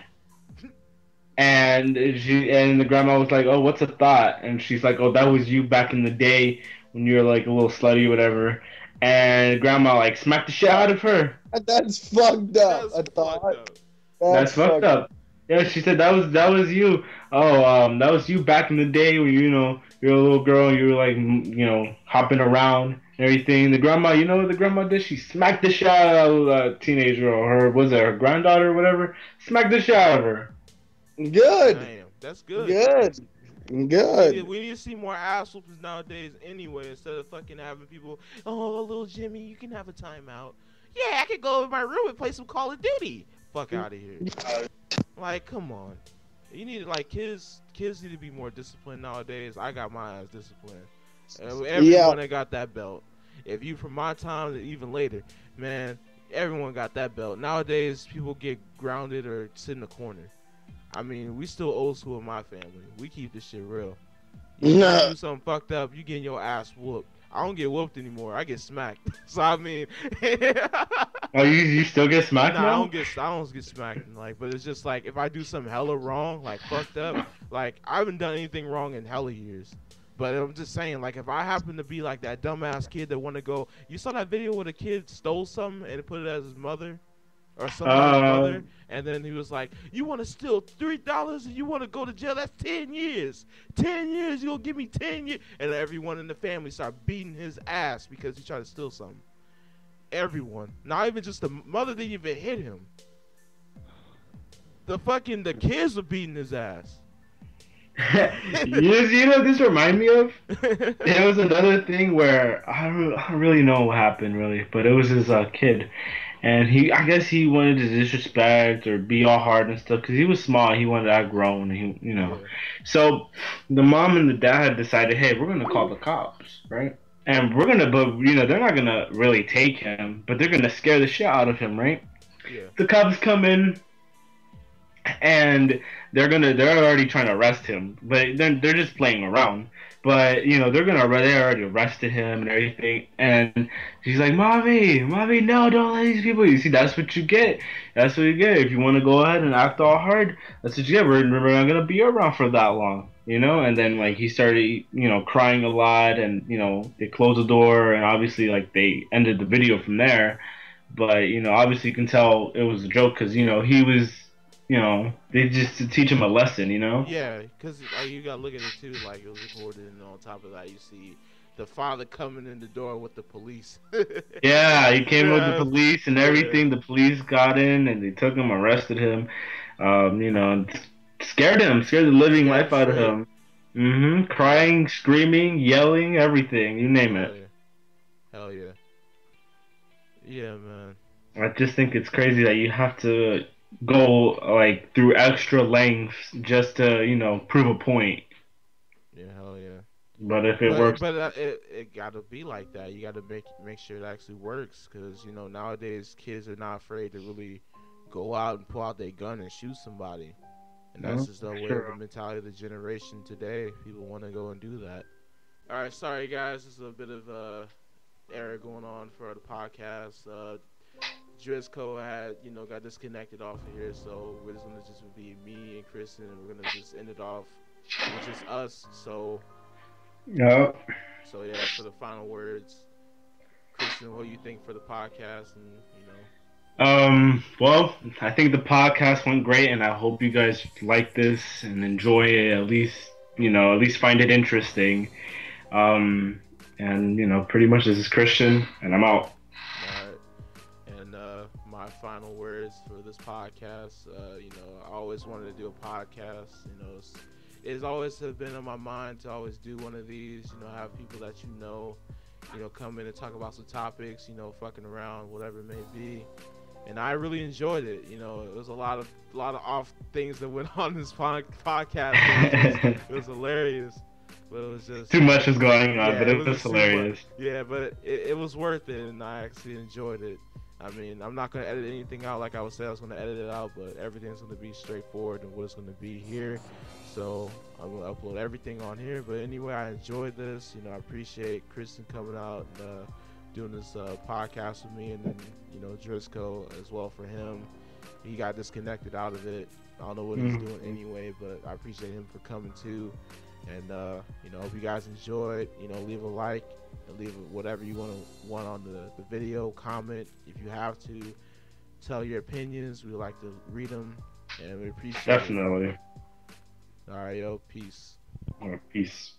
and the grandma was like, "Oh, what's a thought?" And she's like, "Oh, that was you back in the day when you were like a little slutty or whatever." And grandma like smacked the shit out of her. That's fucked up. That's fucked up. Yeah, she said that was you. Oh, that was you back in the day when you're a little girl and you were like hopping around and everything. The grandma, what the grandma did? She smacked the shit out of a teenager or her granddaughter or whatever. Smacked the shit out of her. Good. Damn, that's good. Good. We need to see more ass whoopers nowadays anyway, instead of fucking having people, oh, little Jimmy, you can have a timeout. Yeah, I could go in my room and play some Call of Duty. Fuck out of here. Like, come on. You need kids need to be more disciplined nowadays. I got my ass disciplined. Everyone that got that belt. If you from my time to even later, man, everyone got that belt. Nowadays, people get grounded or sit in the corner. I mean, we still old school in my family. We keep this shit real. You do something fucked up, you getting your ass whooped. I don't get whooped anymore. I get smacked. So I mean, oh, you still get smacked now? I don't get smacked. Like, but it's just like if I do something hella wrong, like fucked up, like I haven't done anything wrong in hella years. But I'm just saying, like, if I happen to be like that dumbass kid that want to go, you saw that video where the kid stole something and put it as his mother. Or somebody's mother, and then he was like, "You want to steal $3 and you want to go to jail? That's 10 years. 10 years, you gonna give me 10 years?" And everyone in the family started beating his ass because he tried to steal something. Everyone, not even just the mother didn't even hit him. The kids were beating his ass. This remind me of? There was another thing where I don't really know what happened really, but it was this kid, And I guess he wanted to disrespect or be all hard and stuff because he was small. He wanted to act grown, and he. Yeah. So the mom and the dad decided, hey, we're gonna call the cops, right? And we're gonna, but they're not gonna really take him, but they're gonna scare the shit out of him, right? Yeah. The cops come in and they're already trying to arrest him, but then they're just playing around. But they already arrested him and everything, and she's like, mommy, no, don't let these people. You see, that's what you get. That's what you get if you want to go ahead and act all hard. That's what you get. We're not gonna be around for that long, And then like he started, crying a lot, and they closed the door, and obviously like they ended the video from there. But obviously you can tell it was a joke because he was they just to teach him a lesson. Yeah, because like, you gotta look at it too. Like it was recorded, and on top of that, you see the father coming in the door with the police. Yeah, he came with the Yeah, police and yeah, everything. The police got in and they took him, arrested him, and scared the living scared him life out of straight. him. Yeah, Crying, screaming, yelling, everything, you name hell it. yeah, hell yeah, yeah, man. I just think it's crazy that you have to go like through extra lengths just to, prove a point. Yeah, hell yeah. But if it But works, but it gotta be like that. You gotta make sure it actually works, because nowadays kids are not afraid to really go out and pull out their gun and shoot somebody, and that's no, just the way of the sure. mentality of the generation today. People want to go and do that. All right, sorry guys, this is a bit of error going on for the podcast. Driscoll had got disconnected off of here, so we're just gonna be me and Kristen, and we're gonna just end it off with just us. Yeah. So yeah, for the final words, Kristen, what do you think for the podcast? And Well, I think the podcast went great, and I hope you guys like this and enjoy it. At least find it interesting. And pretty much this is Christian, and I'm out. all right. And my final words for this podcast, I always wanted to do a podcast. It's always have been on my mind to always do one of these. Have people that come in and talk about some topics. Fucking around, whatever it may be. And I really enjoyed it. It was a lot of off things that went on in this podcast. It was hilarious, but it was just Too much is going on, yeah, but it it was was just too much. hilarious. Yeah, but it was worth it, and I actually enjoyed it. I mean, I'm not gonna edit anything out like I was saying I was gonna edit it out, but everything's gonna be straightforward and what it's gonna be here. So I'm gonna upload everything on here. But anyway, I enjoyed this. I appreciate Kristen coming out and doing this podcast with me, and then Driscoll as well for him. He got disconnected out of it. I don't know what he's doing anyway, but I appreciate him for coming too. And hope you guys enjoyed. Leave a like and leave whatever you want on the video. Comment if you have to. Tell your opinions. We like to read them, and we appreciate it. Definitely. All right, yo, peace. All right, peace.